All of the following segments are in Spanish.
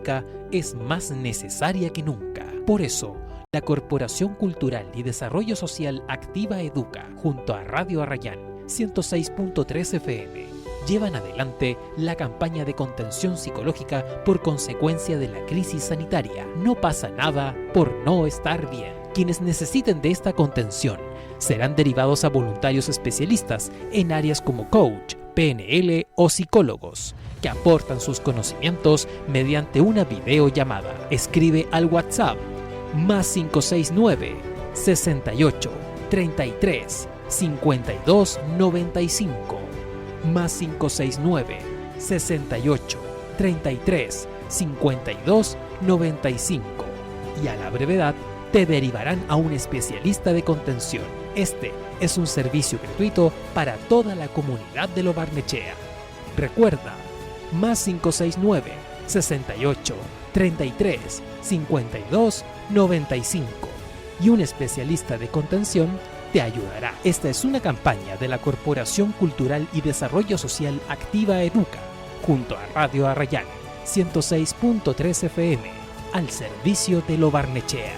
pública es más necesaria que nunca. Por eso, la Corporación Cultural y Desarrollo Social Activa Educa, junto a Radio Arrayán 106.3 FM, llevan adelante la campaña de contención psicológica por consecuencia de la crisis sanitaria. No pasa nada por no estar bien. Quienes necesiten de esta contención serán derivados a voluntarios especialistas en áreas como coach, PNL o psicólogos, que aportan sus conocimientos mediante una videollamada. Escribe al WhatsApp más 569 68 33 52 95 más 569 68 33 52 95 y a la brevedad te derivarán a un especialista de contención. Este es un servicio gratuito para toda la comunidad de Lo Barnechea. Recuerda, más 569 68 33 52 95 y un especialista de contención te ayudará. Esta es una campaña de la Corporación Cultural y Desarrollo Social Activa Educa, junto a Radio Arrayán 106.3 FM, al servicio de Lo Barnechea.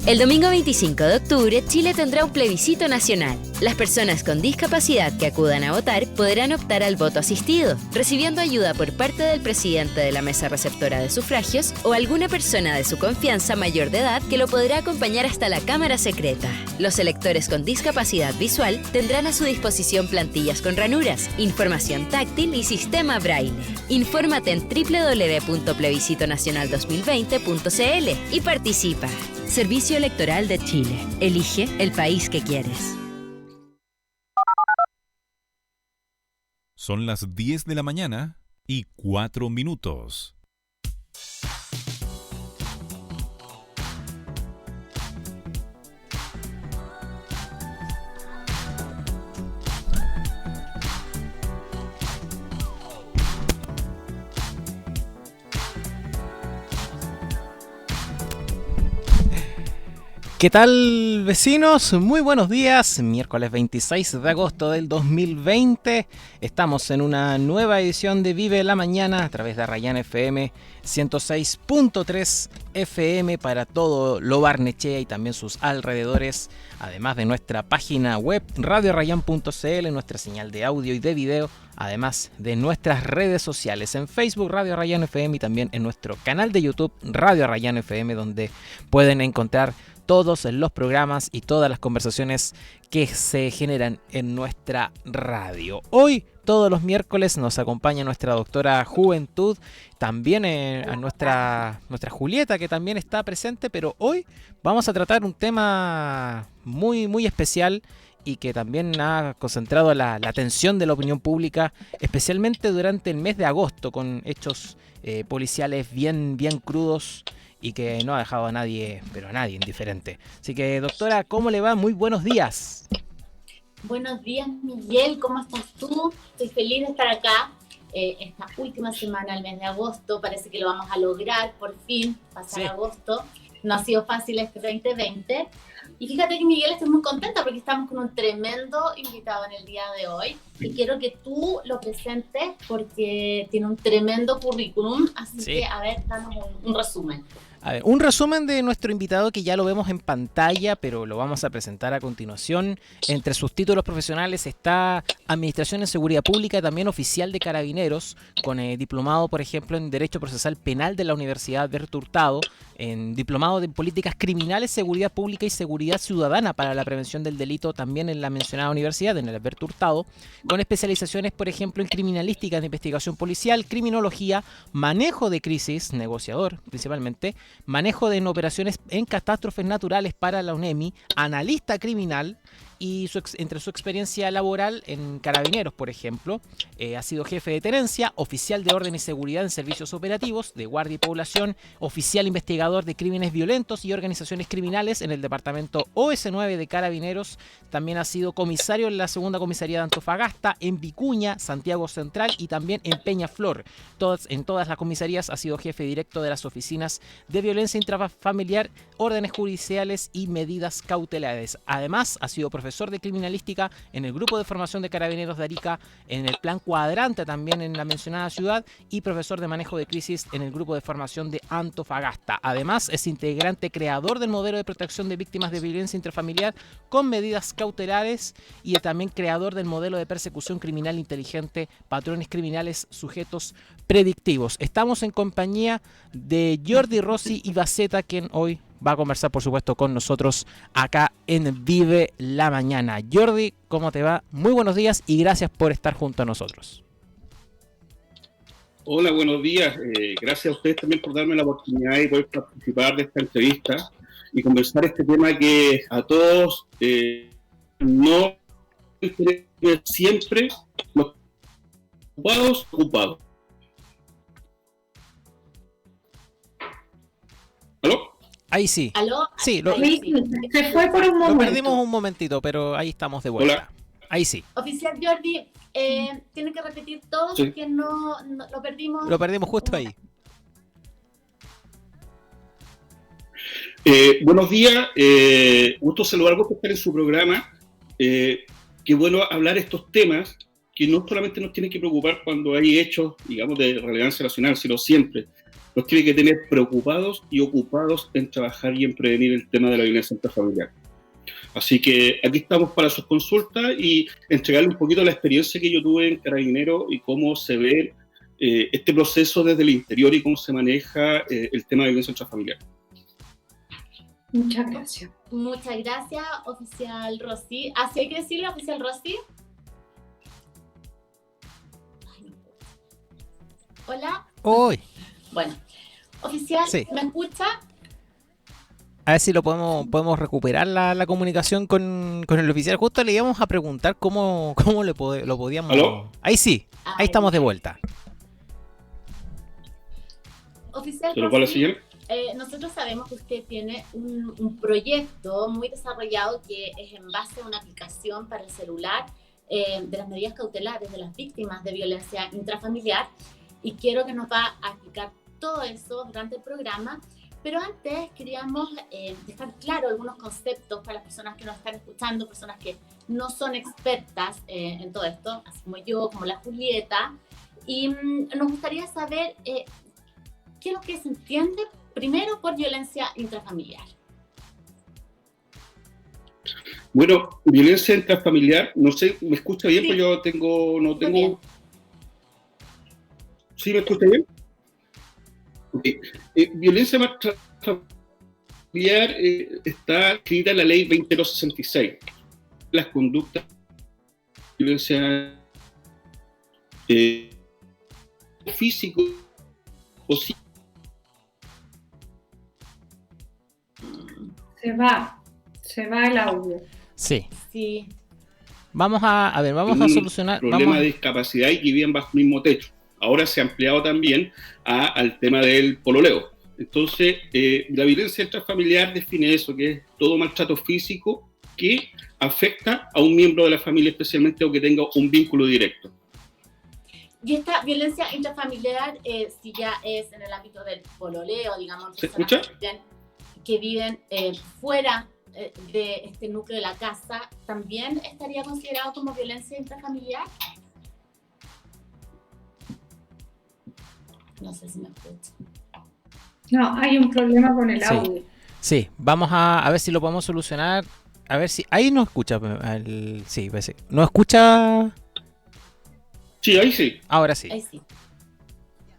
El domingo 25 de octubre, Chile tendrá un plebiscito nacional. Las personas con discapacidad que acudan a votar podrán optar al voto asistido, recibiendo ayuda por parte del presidente de la mesa receptora de sufragios o alguna persona de su confianza mayor de edad que lo podrá acompañar hasta la cámara secreta. Los electores con discapacidad visual tendrán a su disposición plantillas con ranuras, información táctil y sistema braille. Infórmate en www.plebiscitonacional2020.cl y participa. Servicio Electoral de Chile. Elige el país que quieres. Son las 10 de la mañana y 4 minutos. ¿Qué tal, vecinos? Muy buenos días. Miércoles 26 de agosto del 2020. Estamos en una nueva edición de Vive la Mañana a través de Arrayán FM 106.3 FM para todo Lo Barnechea y también sus alrededores. Además de nuestra página web radioarrayán.cl, nuestra señal de audio y de video. Además de nuestras redes sociales en Facebook Radio Arrayán FM y también en nuestro canal de YouTube Radio Arrayán FM, donde pueden encontrar todos los programas y todas las conversaciones que se generan en nuestra radio. Hoy, todos los miércoles, nos acompaña nuestra doctora Juventud, también a nuestra Julieta, que también está presente, pero hoy vamos a tratar un tema muy, muy especial y que también ha concentrado la atención de la opinión pública, especialmente durante el mes de agosto, con hechos policiales bien crudos y que no ha dejado a nadie, pero a nadie indiferente. Así que, doctora, ¿cómo le va? Muy buenos días. Buenos días, Miguel, ¿cómo estás tú? Estoy feliz de estar acá esta última semana del mes de agosto. Parece que lo vamos a lograr, por fin, pasar agosto. No ha sido fácil este 2020. Y fíjate que, Miguel, estoy muy contenta porque estamos con un tremendo invitado en el día de hoy. Y quiero que tú lo presentes porque tiene un tremendo currículum. Así que, a ver, danos un resumen. A ver, un resumen de nuestro invitado que ya lo vemos en pantalla, pero lo vamos a presentar a continuación. Entre sus títulos profesionales está Administración en Seguridad Pública y también oficial de Carabineros, con diplomado, por ejemplo, en Derecho Procesal Penal de la Universidad Alberto Hurtado, en diplomado de Políticas Criminales, Seguridad Pública y Seguridad Ciudadana para la Prevención del Delito, también en la mencionada universidad, en el Alberto Hurtado, con especializaciones, por ejemplo, en Criminalística de Investigación Policial, Criminología, Manejo de Crisis, negociador principalmente, manejo de operaciones en catástrofes naturales para la UNEMI, analista criminal y entre su experiencia laboral en Carabineros, por ejemplo, ha sido jefe de tenencia, oficial de orden y seguridad en servicios operativos, de guardia y población, oficial investigador de crímenes violentos y organizaciones criminales en el departamento OS9 de Carabineros. También ha sido comisario en la segunda comisaría de Antofagasta, en Vicuña, Santiago Central y también en Peñaflor. En todas las comisarías ha sido jefe directo de las oficinas de violencia intrafamiliar, órdenes judiciales y medidas cautelares. Además, ha sido profesor profesor de criminalística en el grupo de formación de carabineros de Arica, en el plan cuadrante también en la mencionada ciudad, y profesor de manejo de crisis en el grupo de formación de Antofagasta. Además, es integrante creador del modelo de protección de víctimas de violencia intrafamiliar con medidas cautelares y también creador del modelo de persecución criminal inteligente, patrones criminales, sujetos predictivos. Estamos en compañía de Jordi Rossi y Baceta, quien hoy va a conversar, por supuesto, con nosotros acá en Vive la Mañana. Jordi, ¿cómo te va? Muy buenos días y gracias por estar junto a nosotros. Hola, buenos días. Gracias a ustedes también por darme la oportunidad de poder participar de esta entrevista y conversar este tema que a todos no siempre los ocupados. ¿Aló? Ahí sí. ¿Aló? Sí, Se fue por un momento. lo perdimos un momentito, pero ahí estamos de vuelta. Hola. Ahí sí. Oficial Jordi, tiene que repetir todo Sí. porque no lo perdimos. Lo perdimos justo ahí. Buenos días. Gusto saludar a estar en su programa. Qué bueno hablar estos temas que no solamente nos tienen que preocupar cuando hay hechos, digamos, de relevancia nacional, sino siempre. Nos tiene que tener preocupados y ocupados en trabajar y en prevenir el tema de la violencia intrafamiliar. Así que aquí estamos para sus consultas y entregarle un poquito la experiencia que yo tuve en Carabinero y cómo se ve este proceso desde el interior y cómo se maneja el tema de violencia intrafamiliar. Muchas gracias. Muchas gracias, oficial Rossi. ¿Ah, sí hay que decirle, oficial Rossi? Hola. Hoy. Bueno, oficial, Sí. ¿me escucha? A ver si lo podemos recuperar la comunicación con el oficial. Justo le íbamos a preguntar cómo lo podíamos... ¿Aló? Ahí sí, ahí estamos de vuelta. Oficial ¿Se lo va la Rossi, señal? nosotros sabemos que usted tiene un proyecto muy desarrollado que es en base a una aplicación para el celular de las medidas cautelares de las víctimas de violencia intrafamiliar, y quiero que nos va a explicar todo eso durante el programa. Pero antes queríamos dejar claro algunos conceptos para las personas que nos están escuchando, personas que no son expertas en todo esto, así como yo, como la Julieta. Y nos gustaría saber qué es lo que se entiende primero por violencia intrafamiliar. Bueno, violencia intrafamiliar, no sé, ¿me escucha bien? Sí. Pues yo no Muy tengo... bien. ¿Sí me escucha bien? Okay. Violencia intrafamiliar está escrita en la ley 20066. Las conductas de violencia físico o sí. Se va el audio. Sí. Sí. Vamos a solucionar... Problema de discapacidad y que viven bajo el mismo techo. Ahora se ha ampliado también al tema del pololeo. Entonces, la violencia intrafamiliar define eso, que es todo maltrato físico que afecta a un miembro de la familia especialmente o que tenga un vínculo directo. Y esta violencia intrafamiliar, si ya es en el ámbito del pololeo, digamos, ¿Se personas escucha? que viven fuera de este núcleo de la casa, ¿también estaría considerado como violencia intrafamiliar? No sé si me escucha. No, hay un problema con el Sí. audio. Sí, vamos a ver si lo podemos solucionar. A ver si... Ahí no escucha. Sí, pues sí. ¿No escucha? Sí, ahí sí. Ahora sí. Ahí sí.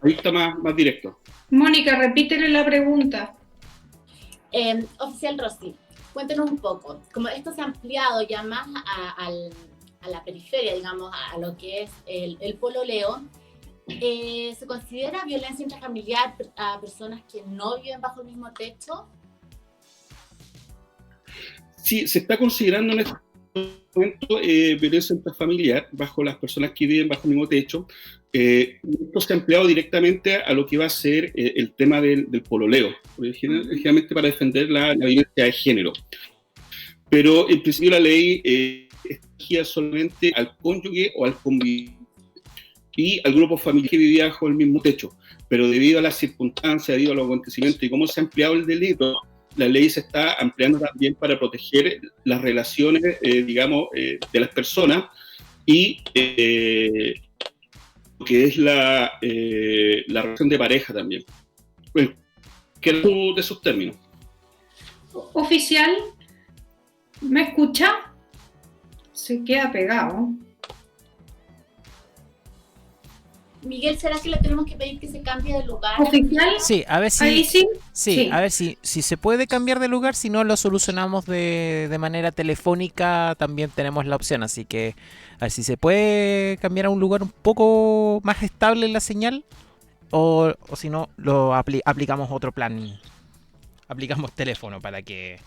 Ahí está más directo. Mónica, repítele la pregunta. Oficial Rossi, cuéntenos un poco. Como esto se ha ampliado ya más a la periferia, digamos, a lo que es el pololeo, ¿se considera violencia intrafamiliar a personas que no viven bajo el mismo techo? Sí, se está considerando en este momento violencia intrafamiliar bajo las personas que viven bajo el mismo techo. Esto se ha empleado directamente a lo que va a ser el tema del pololeo, generalmente para defender la violencia de género. Pero en principio la ley exigía solamente al cónyuge o al conviviente y al grupo familiar que vivía bajo el mismo techo. Pero debido a las circunstancias, debido a los acontecimientos y cómo se ha ampliado el delito, la ley se está ampliando también para proteger las relaciones, digamos, de las personas y lo que es la relación de pareja también. Bueno, ¿qué es de esos términos? Oficial, ¿me escucha? Se queda pegado. Miguel, ¿será que le tenemos que pedir que se cambie de lugar? Oficial, Sí, a ver si... ahí sí. Sí, a ver si se puede cambiar de lugar, si no lo solucionamos de manera telefónica, también tenemos la opción, así que a ver si se puede cambiar a un lugar un poco más estable la señal, o si no, lo aplicamos otro plan, aplicamos teléfono para que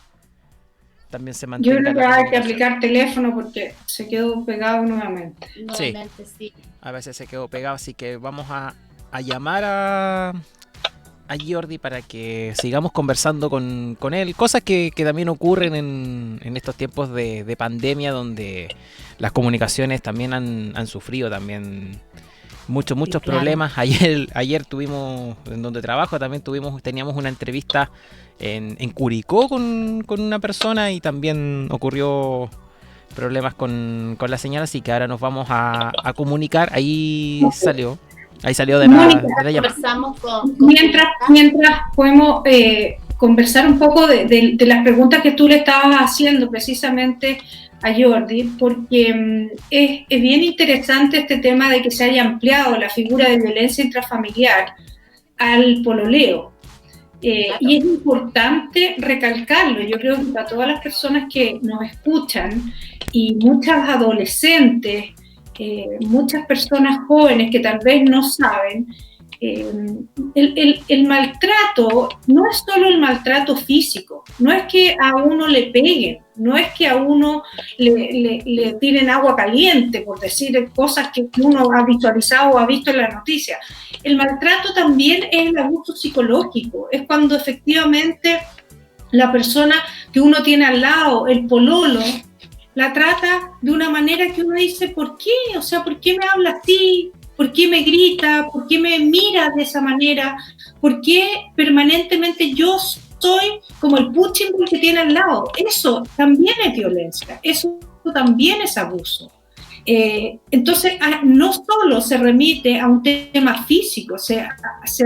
también se mantenga Yo creo que la hay que comunicación. aplicar teléfono porque se quedó pegado nuevamente. Nuevamente, sí. A veces se quedó pegado, así que vamos a llamar a Jordi para que sigamos conversando con él. Cosas que también ocurren en estos tiempos de pandemia, donde las comunicaciones también han sufrido también muchos Sí, claro. problemas. Ayer tuvimos, en donde trabajo, también teníamos una entrevista en Curicó con una persona y también ocurrió problemas con la señal, así que ahora nos vamos a comunicar. Ahí salió de Mónica, la llamada. Conversamos con Mientras podemos conversar un poco de las preguntas que tú le estabas haciendo precisamente a Jordi, porque es bien interesante este tema de que se haya ampliado la figura de violencia intrafamiliar al pololeo. Y es importante recalcarlo. Yo creo que para todas las personas que nos escuchan y muchas adolescentes, muchas personas jóvenes que tal vez no saben, el maltrato no es solo el maltrato físico, no es que a uno le peguen, no es que a uno le tiren agua caliente, por decir cosas que uno ha visualizado o ha visto en la noticia. El maltrato también es el abuso psicológico, es cuando efectivamente la persona que uno tiene al lado, el pololo, la trata de una manera que uno dice, ¿por qué? O sea, ¿por qué me habla así? ¿Por qué me grita? ¿Por qué me mira de esa manera? ¿Por qué permanentemente yo soy como el punching ball que tiene al lado? Eso también es violencia, eso también es abuso. Entonces, no solo se remite a un tema físico, se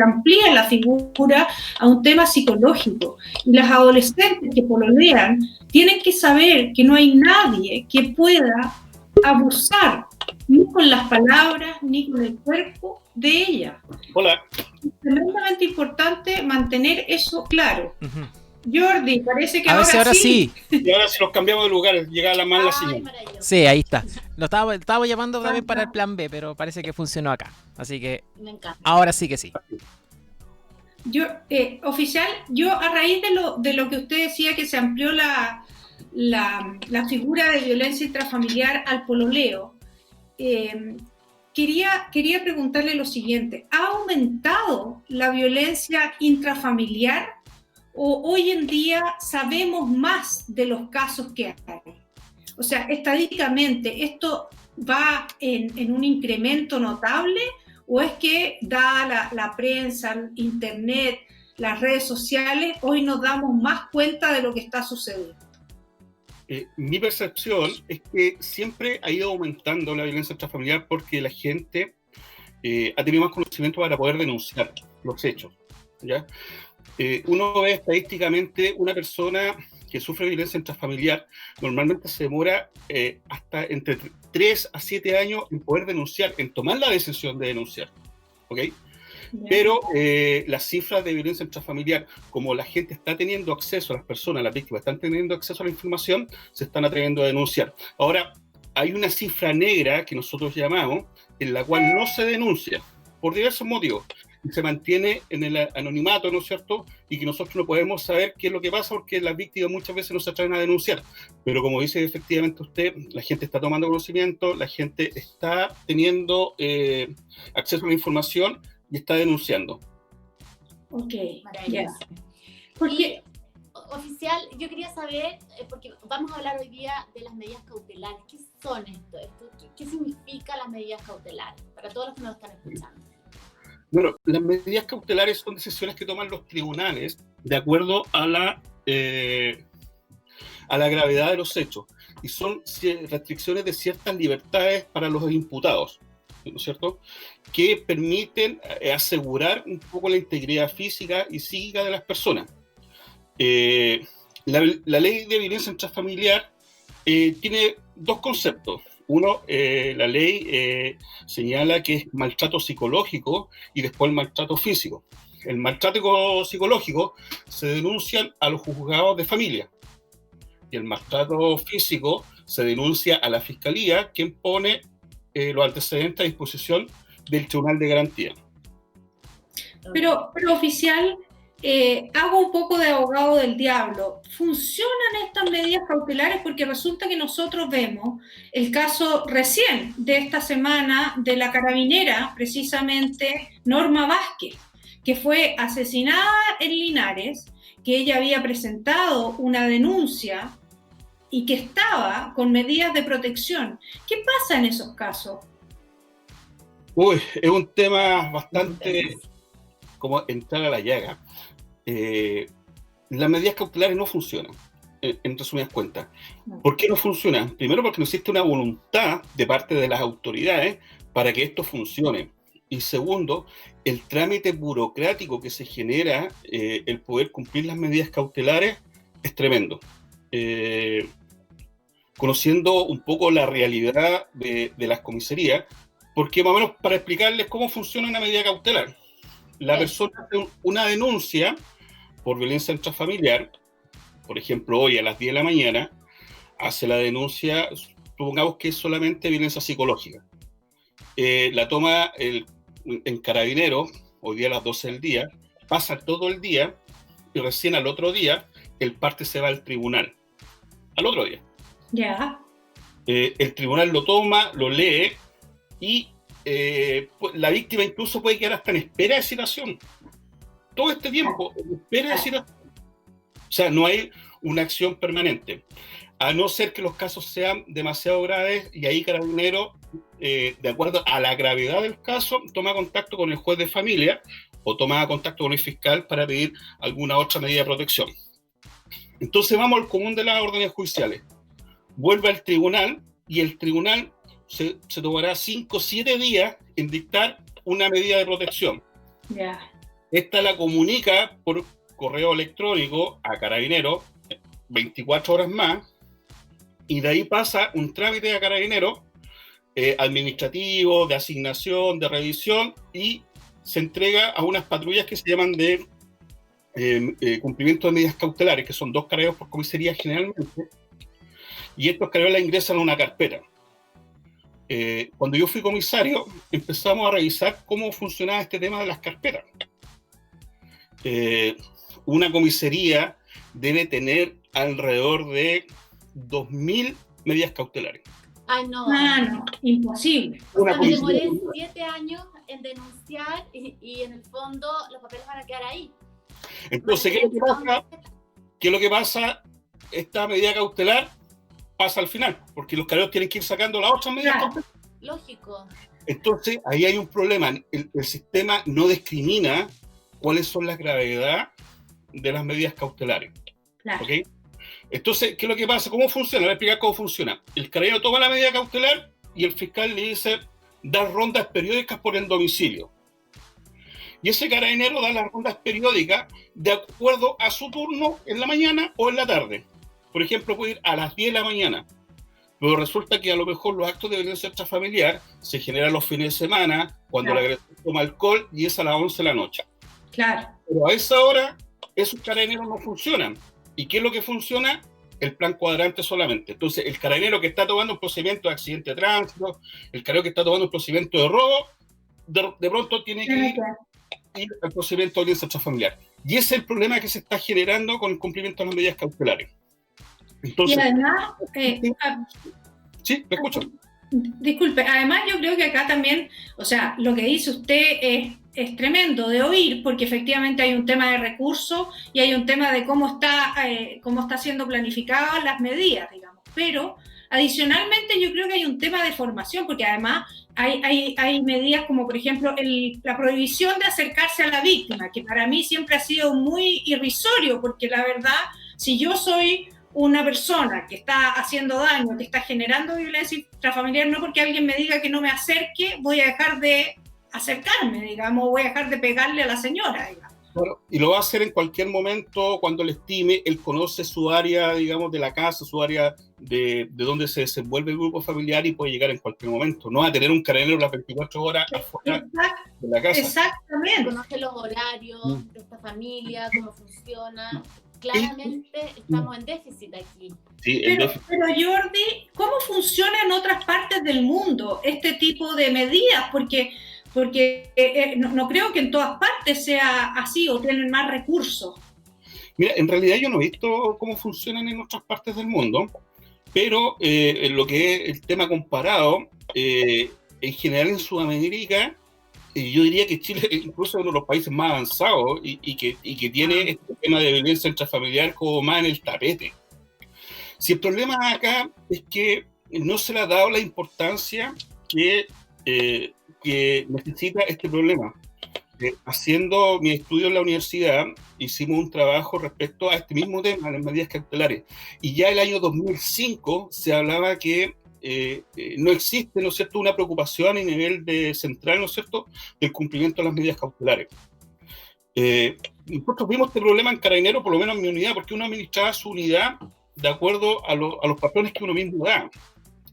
amplía la figura a un tema psicológico. Y las adolescentes que pololean tienen que saber que no hay nadie que pueda abusar ni con las palabras ni con el cuerpo de ella. Hola. Es tremendamente importante mantener eso claro. Uh-huh. Jordi, parece que A ver si ahora sí. Y ahora si nos cambiamos de lugar, llega la mala señal. Sí, ahí está. Lo estaba llamando también para el plan B, pero parece que funcionó acá. Así que Me encanta. ahora sí que sí. Yo, oficial, yo a raíz de lo que usted decía que se amplió la figura de violencia intrafamiliar al pololeo, quería preguntarle lo siguiente: ¿ha aumentado la violencia intrafamiliar o hoy en día sabemos más de los casos que hay? O sea, estadísticamente, ¿esto va en un incremento notable o es que dada la prensa, internet, las redes sociales, hoy nos damos más cuenta de lo que está sucediendo? Mi percepción es que siempre ha ido aumentando la violencia intrafamiliar porque la gente ha tenido más conocimiento para poder denunciar los hechos, ¿ya? Uno ve estadísticamente una persona que sufre violencia intrafamiliar, normalmente se demora hasta entre 3 a 7 años en poder denunciar, en tomar la decisión de denunciar, ¿ok? Pero las cifras de violencia intrafamiliar, como la gente está teniendo acceso, las personas, las víctimas están teniendo acceso a la información, se están atreviendo a denunciar. Ahora, hay una cifra negra que nosotros llamamos, en la cual no se denuncia, por diversos motivos, y se mantiene en el anonimato, ¿no es cierto? Y que nosotros no podemos saber qué es lo que pasa porque las víctimas muchas veces no se atreven a denunciar. Pero como dice efectivamente usted, la gente está tomando conocimiento, la gente está teniendo acceso a la información y está denunciando. Ok, Maravilloso. Porque Oficial, yo quería saber, porque vamos a hablar hoy día de las medidas cautelares. ¿Qué son esto? ¿Qué significa las medidas cautelares? Para todos los que nos están escuchando. Bueno, las medidas cautelares son decisiones que toman los tribunales de acuerdo a la a la gravedad de los hechos, y son restricciones de ciertas libertades para los imputados, ¿no es cierto?, que permiten asegurar un poco la integridad física y psíquica de las personas. La ley de violencia intrafamiliar tiene dos conceptos. Uno, la ley señala que es maltrato psicológico y después el maltrato físico. El maltrato psicológico se denuncia a los juzgados de familia y el maltrato físico se denuncia a la fiscalía, quien pone los antecedentes a disposición del Tribunal de Garantía. Pero oficial, hago un poco de abogado del diablo. ¿Funcionan estas medidas cautelares? Porque resulta que nosotros vemos el caso recién de esta semana de la carabinera, precisamente Norma Vázquez, que fue asesinada en Linares, que ella había presentado una denuncia y que estaba con medidas de protección. ¿Qué pasa en esos casos? Uy, es un tema bastante como entrar a la llaga. Las medidas cautelares no funcionan, en resumidas cuentas. ¿Por qué no funcionan? Primero, porque no existe una voluntad de parte de las autoridades para que esto funcione. Y segundo, el trámite burocrático que se genera, el poder cumplir las medidas cautelares, es tremendo. Conociendo un poco la realidad de las comisarías, porque más o menos para explicarles cómo funciona una medida cautelar. La persona hace una denuncia por violencia intrafamiliar, por ejemplo, hoy a las 10 de la mañana, hace la denuncia, supongamos que es solamente violencia psicológica. La toma en Carabineros, hoy día a las 12 del día, pasa todo el día y recién al otro día el parte se va al tribunal. Al otro día. Ya. El tribunal lo toma, lo lee y la víctima incluso puede quedar hasta en espera de citación. Todo este tiempo, en espera de citación. O sea, no hay una acción permanente. A no ser que los casos sean demasiado graves y ahí Carabineros, de acuerdo a la gravedad del caso, toma contacto con el juez de familia o toma contacto con el fiscal para pedir alguna otra medida de protección. Entonces vamos al común de las órdenes judiciales. Vuelve al tribunal y el tribunal se tomará 5 o 7 días en dictar una medida de protección. Ya. Esta la comunica por correo electrónico a Carabineros 24 horas más y de ahí pasa un trámite a Carabineros administrativo, de asignación, de revisión y se entrega a unas patrullas que se llaman de cumplimiento de medidas cautelares, que son 2 carabineros por comisaría generalmente, y estos carabineros la ingresan a una carpeta. Cuando yo fui comisario, empezamos a revisar cómo funcionaba este tema de las carpetas. Una comisaría debe tener alrededor de 2.000 medidas cautelares. Ah, no. Ah, no, imposible. O sea, me demoré 7 años en denunciar y en el fondo los papeles van a quedar ahí. Entonces, ¿qué es lo que pasa? Esta medida cautelar pasa al final, porque los carabineros tienen que ir sacando las otras medidas cautelares. Lógico. Entonces, ahí hay un problema. El sistema no discrimina cuáles son las gravedades de las medidas cautelares. Claro. ¿Okay? Entonces, ¿qué es lo que pasa? ¿Cómo funciona? Voy a explicar cómo funciona. El carabinero toma la medida cautelar y el fiscal le dice dar rondas periódicas por el domicilio. Y ese carabinero da las rondas periódicas de acuerdo a su turno en la mañana o en la tarde. Por ejemplo, puede ir a las 10 de la mañana. Pero resulta que a lo mejor los actos de violencia intrafamiliar se generan los fines de semana, cuando la agresor toma alcohol y es a las 11 de la noche. Claro. Pero a esa hora, esos carabineros no funcionan. ¿Y qué es lo que funciona? El plan cuadrante solamente. Entonces, el carabinero que está tomando un procedimiento de accidente de tránsito, el carabinero que está tomando un procedimiento de robo, de pronto tiene que ir al procedimiento de violencia intrafamiliar. Y ese es el problema que se está generando con el cumplimiento de las medidas cautelares. Entonces, y además, sí, me escucho. Disculpe, además yo creo que acá también, o sea, lo que dice usted es tremendo de oír, porque efectivamente hay un tema de recursos y hay un tema de cómo está siendo planificadas las medidas, digamos. Pero adicionalmente yo creo que hay un tema de formación, porque además hay medidas como, por ejemplo, la prohibición de acercarse a la víctima, que para mí siempre ha sido muy irrisorio, porque la verdad Si yo soy una persona que está haciendo daño, que está generando violencia intrafamiliar, no porque alguien me diga que no me acerque, voy a dejar de acercarme, digamos, voy a dejar de pegarle a la señora, digamos. Bueno, y lo va a hacer en cualquier momento cuando le estime. Él conoce su área, digamos, de la casa, su área de donde se desenvuelve el grupo familiar y puede llegar en cualquier momento. No va a tener un carabinero las 24 horas afuera de la casa. Exactamente. Conoce los horarios de esta familia, cómo funciona. Claramente estamos en déficit aquí. Sí, pero Jordi, ¿cómo funciona en otras partes del mundo este tipo de medidas? Porque no creo que en todas partes sea así o tienen más recursos. Mira, en realidad yo no he visto cómo funcionan en otras partes del mundo, pero en lo que es el tema comparado, en general en Sudamérica, yo diría que Chile incluso es uno de los países más avanzados y que tiene este tema de violencia intrafamiliar como más en el tapete. Si el problema acá es que no se le ha dado la importancia que necesita este problema. Haciendo mi estudio en la universidad, hicimos un trabajo respecto a este mismo tema, las medidas cautelares. Y ya el año 2005 se hablaba que no existe, ¿no es cierto?, una preocupación a nivel central, ¿no es cierto?, del cumplimiento de las medidas cautelares. Nosotros vimos este problema en Carabineros, por lo menos en mi unidad, porque uno administraba su unidad de acuerdo a los patrones que uno mismo da.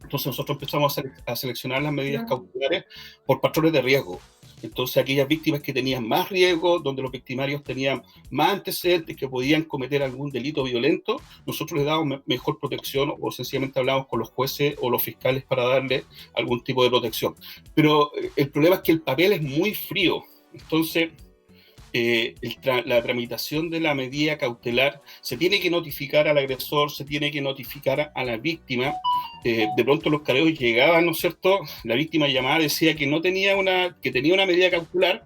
Entonces nosotros empezamos a seleccionar las medidas cautelares por patrones de riesgo. Entonces aquellas víctimas que tenían más riesgo, donde los victimarios tenían más antecedentes, que podían cometer algún delito violento, nosotros les dábamos mejor protección o sencillamente hablamos con los jueces o los fiscales para darle algún tipo de protección. Pero el problema es que el papel es muy frío. Entonces la tramitación de la medida cautelar se tiene que notificar al agresor, se tiene que notificar a la víctima. De pronto los carabineros llegaban, ¿no es cierto? La víctima llamada decía que tenía una medida cautelar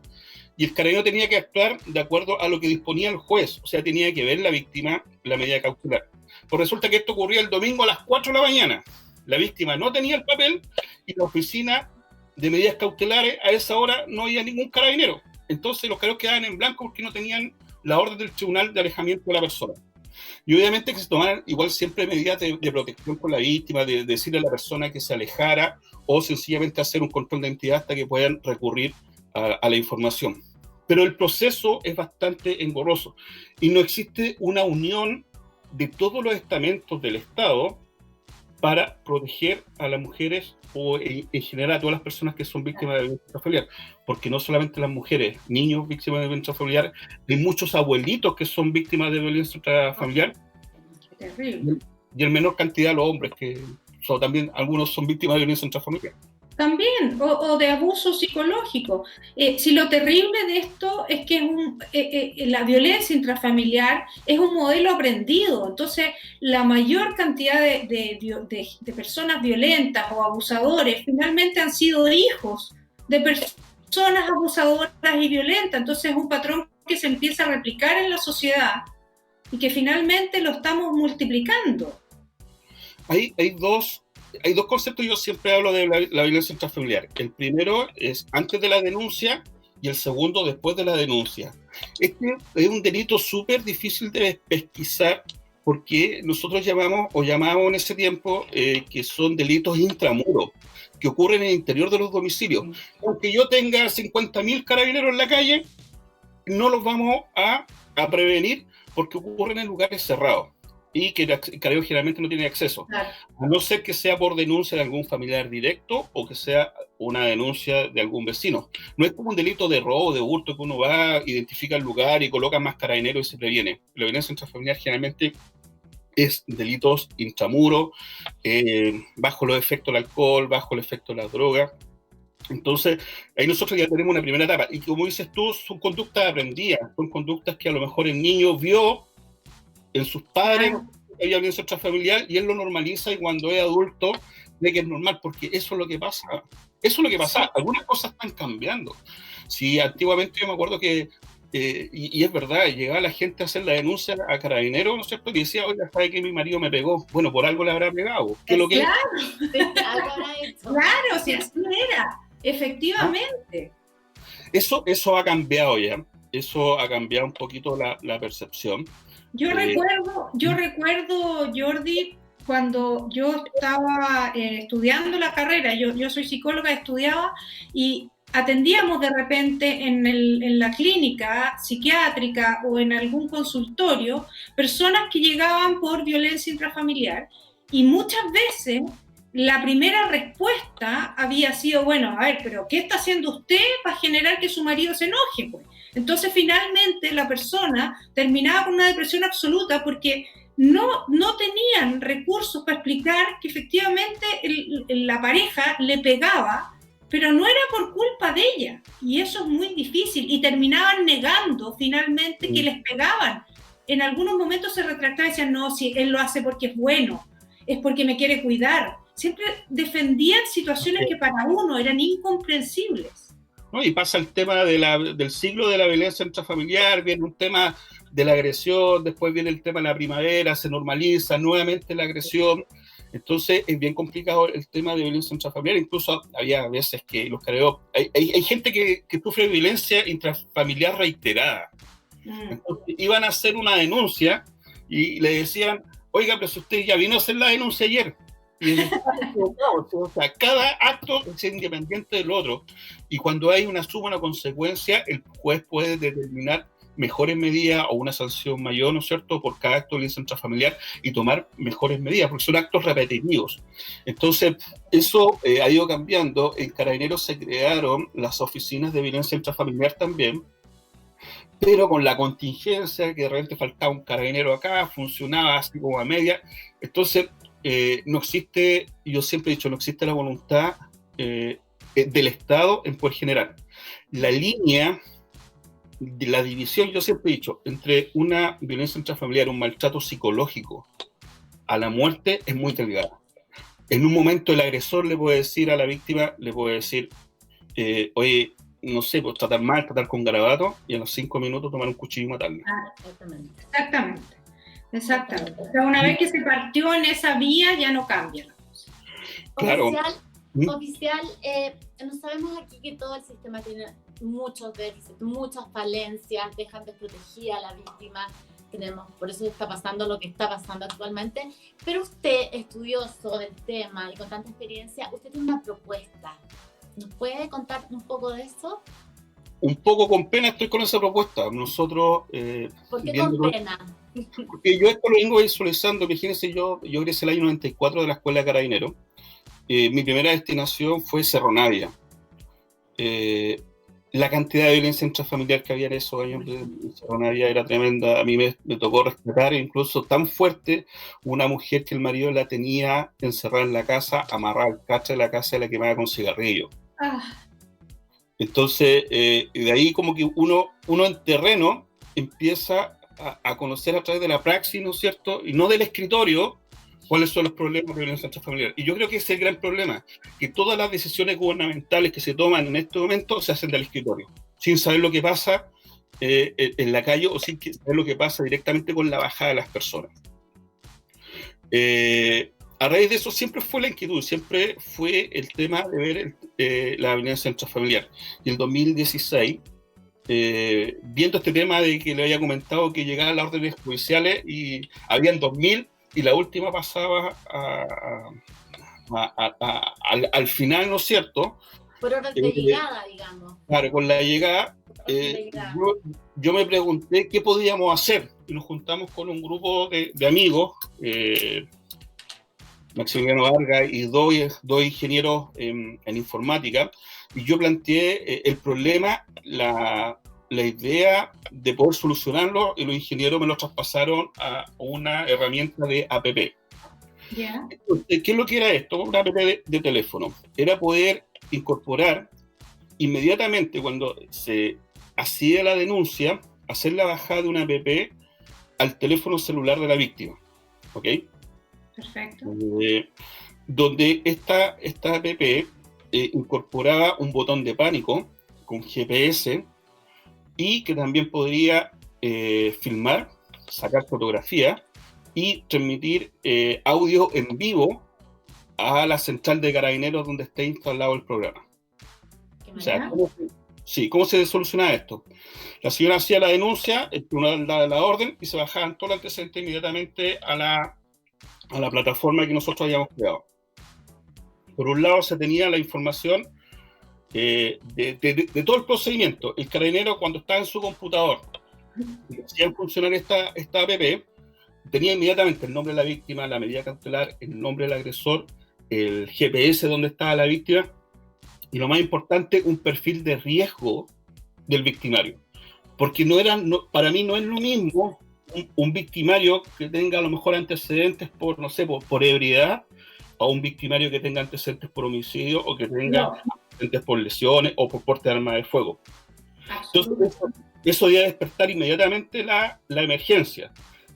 y el carabinero tenía que actuar de acuerdo a lo que disponía el juez, o sea, tenía que ver la víctima la medida cautelar. Pues resulta que esto ocurría el domingo a las 4 de la mañana. La víctima no tenía el papel y la oficina de medidas cautelares a esa hora no había ningún carabinero. Entonces los carabineros quedaban en blanco porque no tenían la orden del tribunal de alejamiento de la persona. Y obviamente que se tomaran igual siempre medidas de protección con la víctima, de decirle a la persona que se alejara o sencillamente hacer un control de identidad hasta que puedan recurrir a la información. Pero el proceso es bastante engorroso y no existe una unión de todos los estamentos del Estado para proteger a las mujeres o en general a todas las personas que son víctimas de violencia intrafamiliar, porque no solamente las mujeres, niños víctimas de violencia intrafamiliar, hay muchos abuelitos que son víctimas de violencia intrafamiliar, y en menor cantidad los hombres, que también algunos son víctimas de violencia intrafamiliar. También, o de abuso psicológico. Si lo terrible de esto es que la violencia intrafamiliar es un modelo aprendido, entonces la mayor cantidad de personas violentas o abusadores finalmente han sido hijos de personas abusadoras y violentas, entonces es un patrón que se empieza a replicar en la sociedad y que finalmente lo estamos multiplicando. Hay dos conceptos. Yo siempre hablo de la violencia intrafamiliar. El primero es antes de la denuncia y el segundo después de la denuncia. Este es un delito súper difícil de pesquisar porque nosotros llamábamos en ese tiempo que son delitos intramuros, que ocurren en el interior de los domicilios. Aunque yo tenga 50.000 carabineros en la calle, no los vamos a prevenir porque ocurren en lugares cerrados y que el carabinero generalmente no tiene acceso, claro, a no ser que sea por denuncia de algún familiar directo o que sea una denuncia de algún vecino. No es como un delito de robo, de hurto, que uno va, identifica el lugar y coloca más carabineros y se previene. La violencia intrafamiliar generalmente es delitos intramuros, bajo los efectos del alcohol, bajo el efecto de la droga. Entonces, ahí nosotros ya tenemos una primera etapa. Y como dices tú, son conductas aprendidas, son conductas que a lo mejor el niño vio en sus padres, había violencia intrafamiliar y él lo normaliza y cuando es adulto ve que es normal, porque eso es lo que pasa. Eso es lo que pasa. Algunas cosas están cambiando. Si antiguamente yo me acuerdo que, y es verdad, llegaba la gente a hacer la denuncia a Carabineros, ¿no es cierto? Y decía, oiga, ¿sabe que mi marido me pegó? Bueno, por algo le habrá pegado. Claro, claro, si así era, efectivamente. Eso ha cambiado ya. Eso ha cambiado un poquito la percepción. Yo recuerdo, Jordi, cuando yo estaba estudiando la carrera, yo soy psicóloga, estudiaba y atendíamos de repente en la clínica psiquiátrica o en algún consultorio personas que llegaban por violencia intrafamiliar y muchas veces la primera respuesta había sido, bueno, a ver, pero ¿qué está haciendo usted para generar que su marido se enoje? Pues? Entonces finalmente la persona terminaba con una depresión absoluta porque no tenían recursos para explicar que efectivamente la pareja le pegaba, pero no era por culpa de ella, y eso es muy difícil, y terminaban negando finalmente que les pegaban. En algunos momentos se retractaban y decían, no, si él lo hace porque es bueno, es porque me quiere cuidar. Siempre defendían situaciones que para uno eran incomprensibles. ¿No? Y pasa el tema del ciclo de la violencia intrafamiliar, viene un tema de la agresión, después viene el tema de la primavera, se normaliza nuevamente la agresión. Entonces es bien complicado el tema de violencia intrafamiliar. Incluso había veces que los creo, hay gente que sufre violencia intrafamiliar reiterada. Entonces, iban a hacer una denuncia y le decían, oiga, pero si usted ya vino a hacer la denuncia ayer. Y o sea, cada acto es independiente del otro. Y cuando hay una suma, una consecuencia, el juez puede determinar mejores medidas o una sanción mayor, ¿no es cierto?, por cada acto de violencia intrafamiliar y tomar mejores medidas, porque son actos repetitivos. Entonces, eso ha ido cambiando. En Carabineros se crearon las oficinas de violencia intrafamiliar también, pero con la contingencia que de repente faltaba un carabinero acá, funcionaba así como a media. Entonces, no existe, yo siempre he dicho, no existe la voluntad del Estado en poder generar. La línea de la división, yo siempre he dicho, entre una violencia intrafamiliar, un maltrato psicológico a la muerte es muy delgada. En un momento el agresor le puede decir a la víctima, le puede decir, oye, no sé, pues tratar mal, tratar con garabato, y a los 5 minutos tomar un cuchillo y matarle. Exactamente. O sea, una vez que se partió en esa vía, ya no cambia la cosa. Claro. Oficial, no sabemos aquí que todo el sistema tiene muchos déficits, muchas falencias, dejan desprotegida a la víctima. Por eso está pasando lo que está pasando actualmente. Pero usted, estudioso del tema y con tanta experiencia, usted tiene una propuesta. ¿Nos puede contar un poco de eso? Un poco con pena estoy con esa propuesta. Nosotros... ¿Por qué con pena? Porque yo esto lo vengo visualizando. Imagínense, yo egresé el año 94 de la Escuela de Carabineros. Mi primera destinación fue Cerro Navia. La cantidad de violencia intrafamiliar que había en esos años de Cerro Navia era tremenda. A mí me tocó rescatar, incluso tan fuerte, una mujer que el marido la tenía encerrada en la casa, amarrada al catre de la casa y la quemaba con cigarrillo. Entonces, de ahí como que uno en terreno empieza a conocer a través de la praxis, ¿no es cierto? Y no del escritorio, cuáles son los problemas de violencia intrafamiliar. Y yo creo que ese es el gran problema, que todas las decisiones gubernamentales que se toman en este momento se hacen del escritorio, sin saber lo que pasa en la calle o sin saber lo que pasa directamente con la bajada de las personas. A raíz de eso siempre fue la inquietud, siempre fue el tema de ver la violencia intrafamiliar. Y en 2016, viendo este tema de que le había comentado que llegaban las órdenes judiciales y habían 2000 y la última pasaba al final, ¿no es cierto? Por orden de llegada, digamos. Claro, con la llegada, yo me pregunté qué podíamos hacer y nos juntamos con un grupo de amigos, Maximiliano Vargas y dos ingenieros en informática, y yo planteé el problema, la idea de poder solucionarlo, y los ingenieros me lo traspasaron a una herramienta de APP. Yeah. ¿Qué es lo que era esto? Una APP de teléfono. Era poder incorporar inmediatamente cuando se hacía la denuncia, hacer la bajada de una APP al teléfono celular de la víctima. ¿Ok? Perfecto. Donde esta APP incorporaba un botón de pánico con GPS y que también podría filmar, sacar fotografía y transmitir audio en vivo a la central de Carabineros donde esté instalado el programa. O sea, Sí, ¿cómo se soluciona esto? La señora hacía la denuncia, el tribunal daba la orden y se bajaban todos los antecedentes inmediatamente a la plataforma que nosotros habíamos creado. Por un lado se tenía la información de todo el procedimiento. El carabinero, cuando estaba en su computador y hacía funcionar esta app, tenía inmediatamente el nombre de la víctima, la medida cautelar, el nombre del agresor, el GPS donde estaba la víctima y, lo más importante, un perfil de riesgo del victimario. Porque para mí no es lo mismo un victimario que tenga a lo mejor antecedentes por, no sé, por ebriedad, a un victimario que tenga antecedentes por homicidio o que tenga antecedentes por lesiones o por porte de arma de fuego. Entonces, eso debe despertar inmediatamente la emergencia.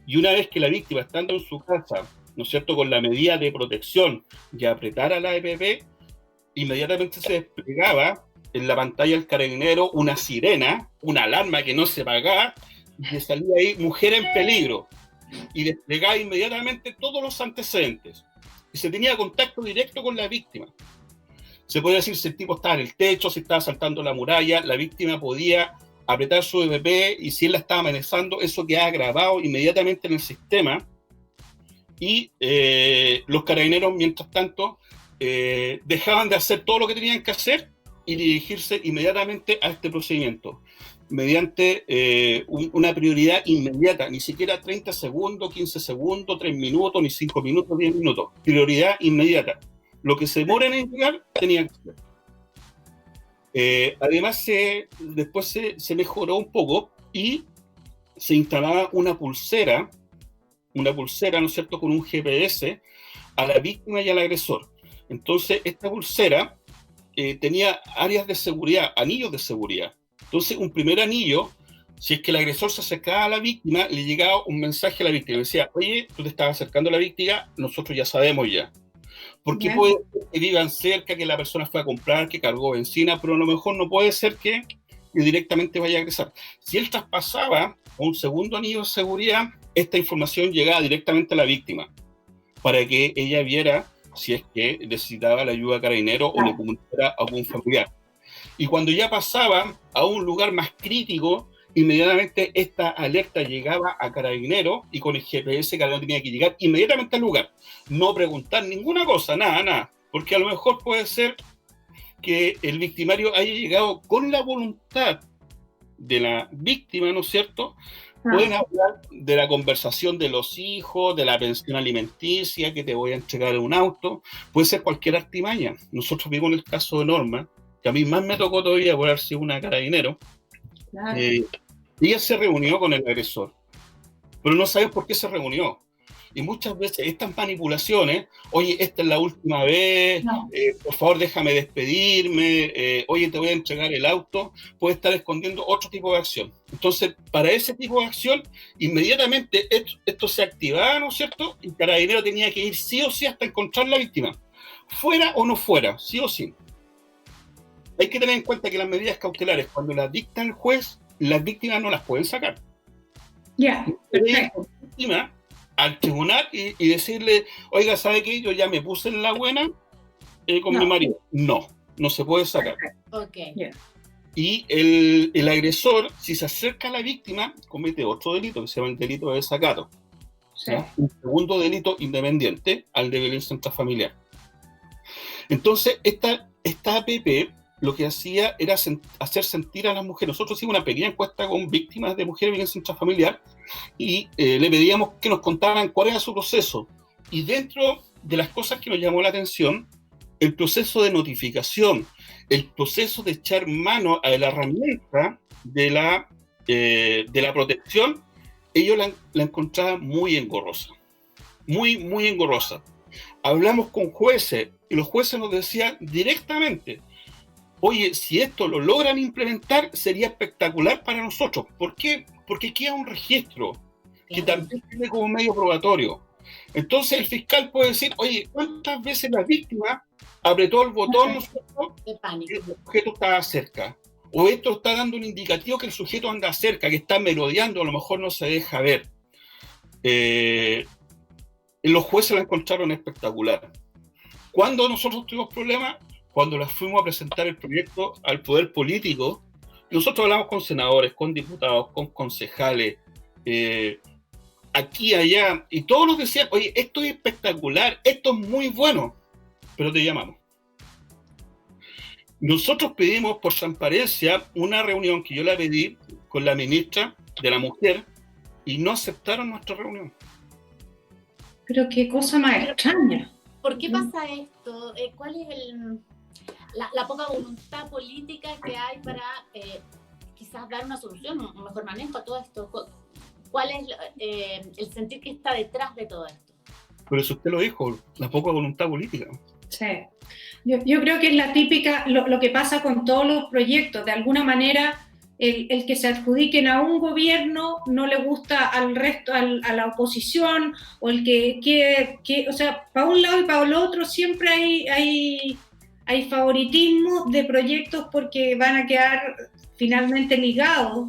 Y una vez que la víctima, estando en su casa, ¿no es cierto?, con la medida de protección y apretara la EPP, inmediatamente se desplegaba en la pantalla del carabinero una sirena, una alarma que no se apagaba, y que salía ahí mujer en peligro, y desplegaba inmediatamente todos los antecedentes. Y se tenía contacto directo con la víctima. Se podía decir si el tipo estaba en el techo, si estaba saltando la muralla, la víctima podía apretar su EPP y si él la estaba amenazando, eso quedaba grabado inmediatamente en el sistema. Y los carabineros, mientras tanto, dejaban de hacer todo lo que tenían que hacer y dirigirse inmediatamente a este procedimiento, mediante una prioridad inmediata, ni siquiera 30 segundos, 15 segundos, 3 minutos, ni 5 minutos, 10 minutos, prioridad inmediata. Lo que se demoran en llegar, tenían que hacer. Además, después se mejoró un poco y se instalaba una pulsera, ¿no es cierto?, con un GPS a la víctima y al agresor. Entonces, esta pulsera tenía áreas de seguridad, anillos de seguridad. Entonces, un primer anillo, si es que el agresor se acercaba a la víctima, le llegaba un mensaje a la víctima. Decía, oye, tú te estás acercando a la víctima, nosotros ya sabemos ya. Porque puede ser que vivan cerca, que la persona fue a comprar, que cargó benzina, pero a lo mejor no puede ser que directamente vaya a agresar. Si él traspasaba a un segundo anillo de seguridad, esta información llegaba directamente a la víctima, para que ella viera si es que necesitaba la ayuda de carabinero o le comunicara a algún familiar. Y cuando ya pasaba a un lugar más crítico, inmediatamente esta alerta llegaba a carabinero y con el GPS carabinero tenía que llegar inmediatamente al lugar. No preguntar ninguna cosa, nada. Porque a lo mejor puede ser que el victimario haya llegado con la voluntad de la víctima, ¿no es cierto? Pueden hablar de la conversación de los hijos, de la pensión alimenticia, que te voy a entregar en un auto. Puede ser cualquier artimaña. Nosotros vimos el caso de Norma, que a mí más me tocó todavía por haber sido una carabinero. Claro. Ella se reunió con el agresor, pero no sabes por qué se reunió. Y muchas veces estas manipulaciones, oye, esta es la última vez, por favor déjame despedirme, oye, te voy a entregar el auto, puede estar escondiendo otro tipo de acción. Entonces, para ese tipo de acción, inmediatamente esto se activaba, ¿no es cierto? Y el carabinero tenía que ir sí o sí hasta encontrar la víctima, fuera o no fuera, sí o sí. Hay que tener en cuenta que las medidas cautelares, cuando las dicta el juez, las víctimas no las pueden sacar. Ya, perfecto. Víctima al tribunal y decirle, oiga, ¿sabe qué? Yo ya me puse en la buena con mi marido. No se puede sacar. Okay. Yeah. Y el agresor, si se acerca a la víctima, comete otro delito que se llama el delito de desacato. Sí. Un segundo delito independiente al de violencia intrafamiliar. Entonces, esta APP lo que hacía era hacer sentir a las mujeres. Nosotros hicimos una pequeña encuesta con víctimas de mujeres de violencia intrafamiliar y le pedíamos que nos contaran cuál era su proceso. Y dentro de las cosas que nos llamó la atención, el proceso de notificación, el proceso de echar mano a la herramienta de la protección, ellos la encontraban muy engorrosa. Muy, muy engorrosa. Hablamos con jueces y los jueces nos decían directamente, oye, si esto lo logran implementar, sería espectacular para nosotros. ¿Por qué? Porque queda un registro que también tiene como medio probatorio. Entonces el fiscal puede decir, oye, ¿cuántas veces la víctima apretó el botón de pánico y el sujeto estaba cerca? O esto está dando un indicativo que el sujeto anda cerca, que está merodeando, a lo mejor no se deja ver. Los jueces la encontraron espectacular. ¿Cuándo nosotros tuvimos problemas? Cuando las fuimos a presentar el proyecto al poder político, nosotros hablamos con senadores, con diputados, con concejales, aquí, allá, y todos nos decían, oye, esto es espectacular, esto es muy bueno, pero te llamamos. Nosotros pedimos por transparencia una reunión que yo la pedí con la ministra de la Mujer y no aceptaron nuestra reunión. Pero qué cosa más extraña. ¿Por qué pasa esto? ¿Cuál es la poca voluntad política que hay para quizás dar una solución, un mejor manejo a todo esto? ¿Cuál es el sentir que está detrás de todo esto? Pero eso usted lo dijo, la poca voluntad política. Sí. Yo creo que es la típica, lo que pasa con todos los proyectos. De alguna manera, el que se adjudiquen a un gobierno no le gusta al resto, a la oposición, o el que o sea, para un lado y para el otro siempre hay favoritismo de proyectos porque van a quedar finalmente ligados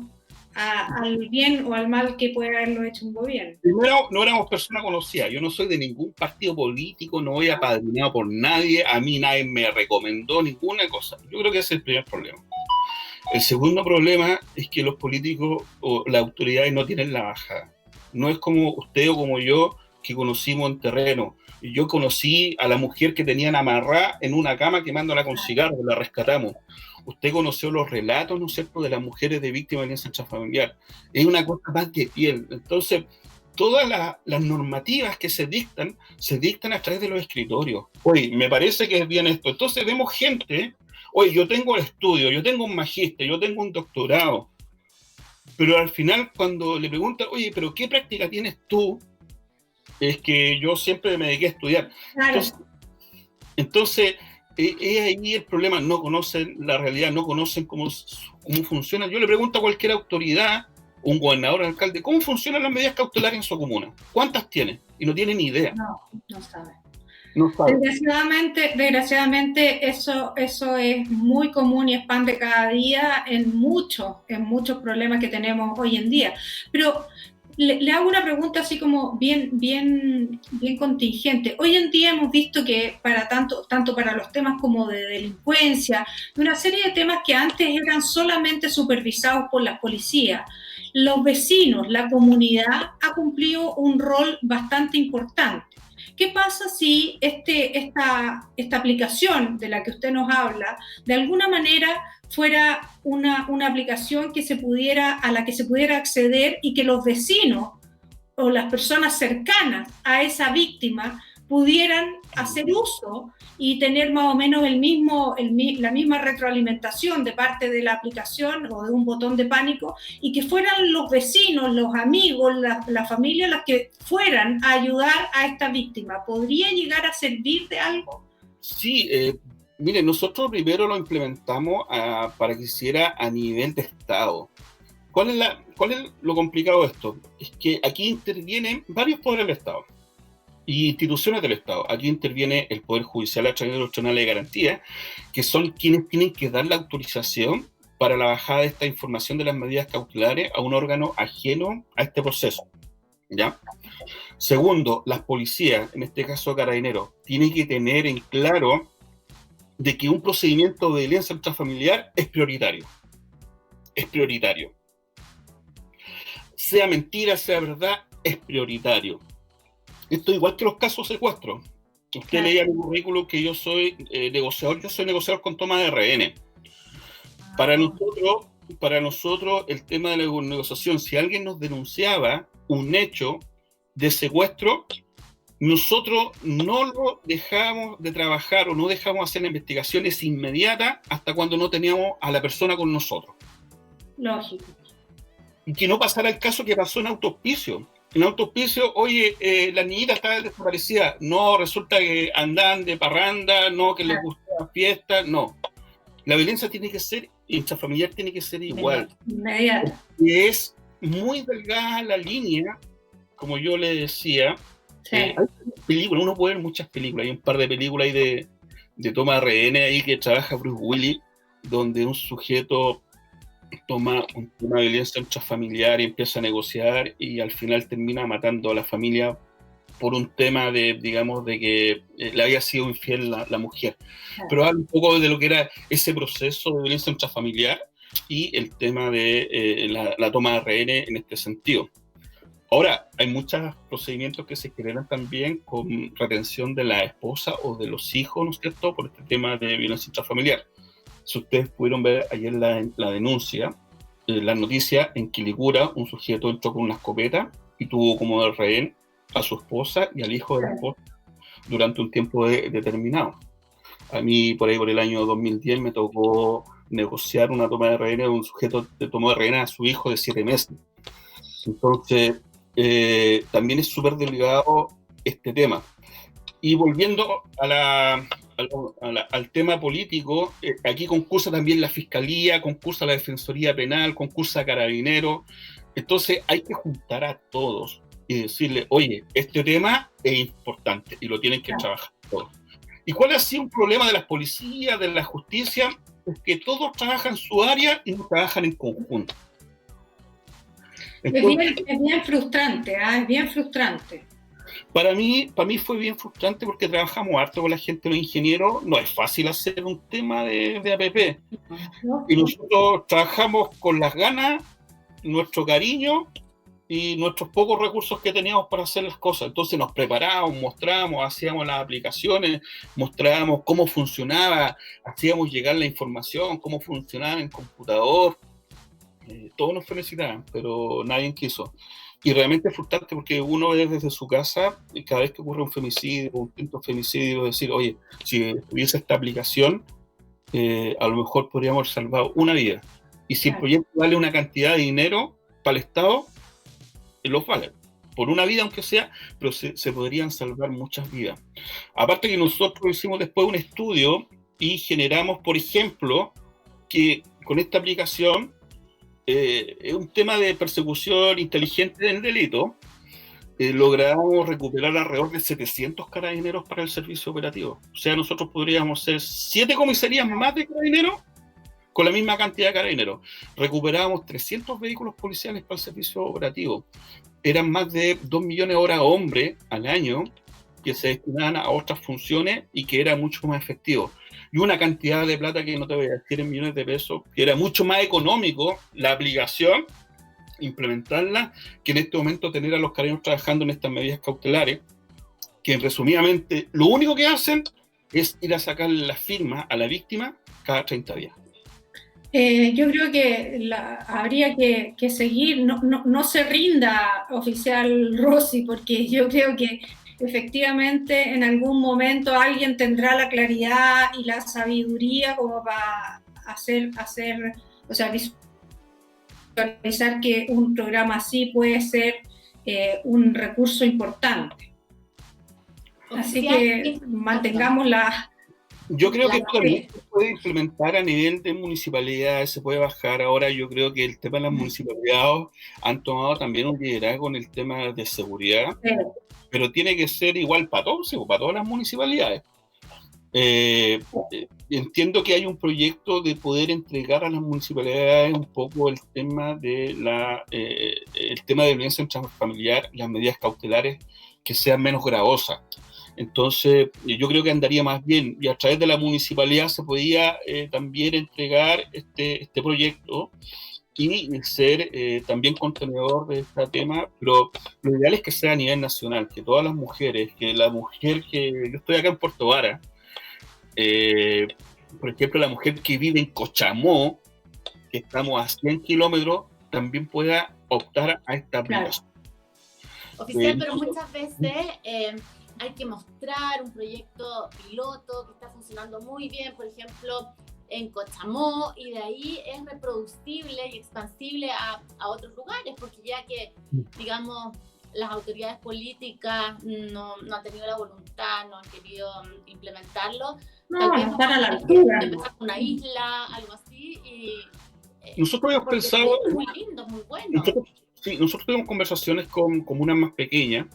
al bien o al mal que puede haberlo hecho un gobierno. Primero, no éramos personas conocidas. Yo no soy de ningún partido político, no voy apadrinado por nadie, a mí nadie me recomendó ninguna cosa. Yo creo que ese es el primer problema. El segundo problema es que los políticos o las autoridades no tienen la bajada. No es como usted o como yo que conocimos en terreno. Yo conocí a la mujer que tenían amarrada en una cama quemándola con cigarros, la rescatamos. Usted conoció los relatos, ¿no es cierto?, de las mujeres de víctimas de violencia intrafamiliar. Es una cosa más de piel. Entonces, todas las normativas que se dictan a través de los escritorios. Oye, me parece que es bien esto. Entonces vemos gente, oye, yo tengo el estudio, yo tengo un magíster, yo tengo un doctorado, pero al final cuando le preguntan, oye, pero ¿qué práctica tienes tú? Es que yo siempre me dediqué a estudiar. Claro. Entonces es ahí el problema, no conocen la realidad, no conocen cómo funciona. Yo le pregunto a cualquier autoridad, un gobernador, un alcalde, ¿cómo funcionan las medidas cautelares en su comuna? ¿Cuántas tiene? Y no tiene ni idea. No sabe. No sabe. Desgraciadamente eso es muy común y es pan de cada día en muchos problemas que tenemos hoy en día. Pero le hago una pregunta así como bien contingente. Hoy en día hemos visto que para tanto para los temas como de delincuencia, de una serie de temas que antes eran solamente supervisados por las policías, los vecinos, la comunidad ha cumplido un rol bastante importante. ¿Qué pasa si esta aplicación de la que usted nos habla, de alguna manera fuera una aplicación a la que se pudiera acceder y que los vecinos o las personas cercanas a esa víctima pudieran hacer uso y tener más o menos la misma retroalimentación de parte de la aplicación o de un botón de pánico, y que fueran los vecinos, los amigos, la familia las que fueran a ayudar a esta víctima? ¿Podría llegar a servir de algo? Sí, mire, nosotros primero lo implementamos para que hiciera a nivel de Estado. ¿Cuál es lo complicado de esto? Es que aquí intervienen varios poderes del Estado y instituciones del Estado. Aquí interviene el Poder Judicial a través de los tribunales de garantía, que son quienes tienen que dar la autorización para la bajada de esta información de las medidas cautelares a un órgano ajeno a este proceso, ¿ya? Segundo, las policías, en este caso Carabineros, tienen que tener en claro de que un procedimiento de violencia intrafamiliar es prioritario. Es prioritario. Sea mentira, sea verdad, es prioritario. Esto igual que los casos de secuestro. Usted leía en mi currículum que yo soy negociador, con toma de rehenes. Para nosotros el tema de la negociación, si alguien nos denunciaba un hecho de secuestro, nosotros no lo dejábamos de trabajar o no dejábamos hacer investigaciones inmediatas hasta cuando no teníamos a la persona con nosotros. Lógico. Y que no pasara el caso que pasó en Autohospicio. En Autohospicio, oye, la niñita está desaparecida. No, resulta que andan de parranda, no, que les gustaba fiesta, no. La violencia tiene que ser, intrafamiliar tiene que ser igual. Inmediata. Y es muy delgada la línea, como yo le decía. Sí. Hay películas, uno puede ver muchas películas. Hay un par de películas ahí de toma de rehenes ahí que trabaja Bruce Willis, donde un sujeto toma una violencia intrafamiliar y empieza a negociar y al final termina matando a la familia por un tema de que le había sido infiel la mujer. Pero habla un poco de lo que era ese proceso de violencia intrafamiliar y el tema de la toma de rehenes en este sentido. Ahora, hay muchos procedimientos que se generan también con retención de la esposa o de los hijos, ¿no es cierto?, por este tema de violencia intrafamiliar. Si ustedes pudieron ver ayer la denuncia, la noticia, en Quilicura un sujeto entró con una escopeta y tuvo como de rehén a su esposa y al hijo de la esposa durante un tiempo determinado. A mí, por ahí, por el año 2010, me tocó negociar una toma de rehenes de un sujeto que tomó de rehenes a su hijo de 7 meses. Entonces, también es súper delicado este tema. Y volviendo al tema político, aquí concursa también la Fiscalía, concursa la Defensoría Penal, concursa Carabineros. Entonces hay que juntar a todos y decirle, oye, este tema es importante y lo tienen que trabajar todos. ¿Y cuál ha sido un problema de las policías, de la justicia? Es que todos trabajan en su área y no trabajan en conjunto. Entonces, es bien frustrante, ¿eh? Es bien frustrante. Para mí fue bien frustrante porque trabajamos harto con la gente, los ingenieros. No es fácil hacer un tema de APP. Y nosotros trabajamos con las ganas, nuestro cariño y nuestros pocos recursos que teníamos para hacer las cosas. Entonces nos preparábamos, mostrábamos, hacíamos las aplicaciones, mostrábamos cómo funcionaba, hacíamos llegar la información, cómo funcionaba en computador. Todos nos felicitaban, pero nadie quiso. Y realmente es frustrante porque uno ve desde su casa, y cada vez que ocurre un femicidio, un intento de femicidio, decir, oye, si tuviese esta aplicación, a lo mejor podríamos haber salvado una vida. Y si el proyecto vale una cantidad de dinero para el Estado, los vale. Por una vida, aunque sea, pero se podrían salvar muchas vidas. Aparte que nosotros hicimos después un estudio y generamos, por ejemplo, que con esta aplicación es un tema de persecución inteligente del delito. Logramos recuperar alrededor de 700 carabineros para el servicio operativo. O sea, nosotros podríamos hacer 7 comisarías más de carabineros con la misma cantidad de carabineros. Recuperábamos 300 vehículos policiales para el servicio operativo. Eran más de 2 millones de horas hombre al año que se destinaban a otras funciones y que era mucho más efectivo. Y una cantidad de plata que no te voy a decir en millones de pesos, que era mucho más económico la aplicación, implementarla, que en este momento tener a los carabineros trabajando en estas medidas cautelares, que resumidamente lo único que hacen es ir a sacar la firma a la víctima cada 30 días. Yo creo que habría que seguir, no se rinda, oficial Rossi, porque yo creo que efectivamente en algún momento alguien tendrá la claridad y la sabiduría como para hacer, o sea, visualizar que un programa así puede ser un recurso importante. Así que mantengamos la... Yo creo que esto también se puede implementar a nivel de municipalidades, se puede bajar. Ahora yo creo que el tema de las municipalidades han tomado también un liderazgo en el tema de seguridad, pero tiene que ser igual para todos, para todas las municipalidades. Entiendo que hay un proyecto de poder entregar a las municipalidades un poco el tema de violencia intrafamiliar, las medidas cautelares que sean menos gravosas. Entonces, yo creo que andaría más bien, y a través de la municipalidad se podía también entregar este proyecto y ser también contenedor de este tema, pero lo ideal es que sea a nivel nacional, que todas las mujeres, que la mujer que... Yo estoy acá en Puerto Vara, por ejemplo, la mujer que vive en Cochamó, que estamos a 100 kilómetros, también pueda optar a esta aplicación. Oficial, pero muchas veces... hay que mostrar un proyecto piloto que está funcionando muy bien, por ejemplo, en Cochamó, y de ahí es reproducible y expansible a otros lugares, porque ya que, digamos, las autoridades políticas no han tenido la voluntad, no han querido implementarlo, tal vez estar a la altura. Empezar con una isla, algo así, y nosotros hemos pensado... Es muy lindo, muy bueno. Nosotros tuvimos conversaciones con comunas más pequeñas,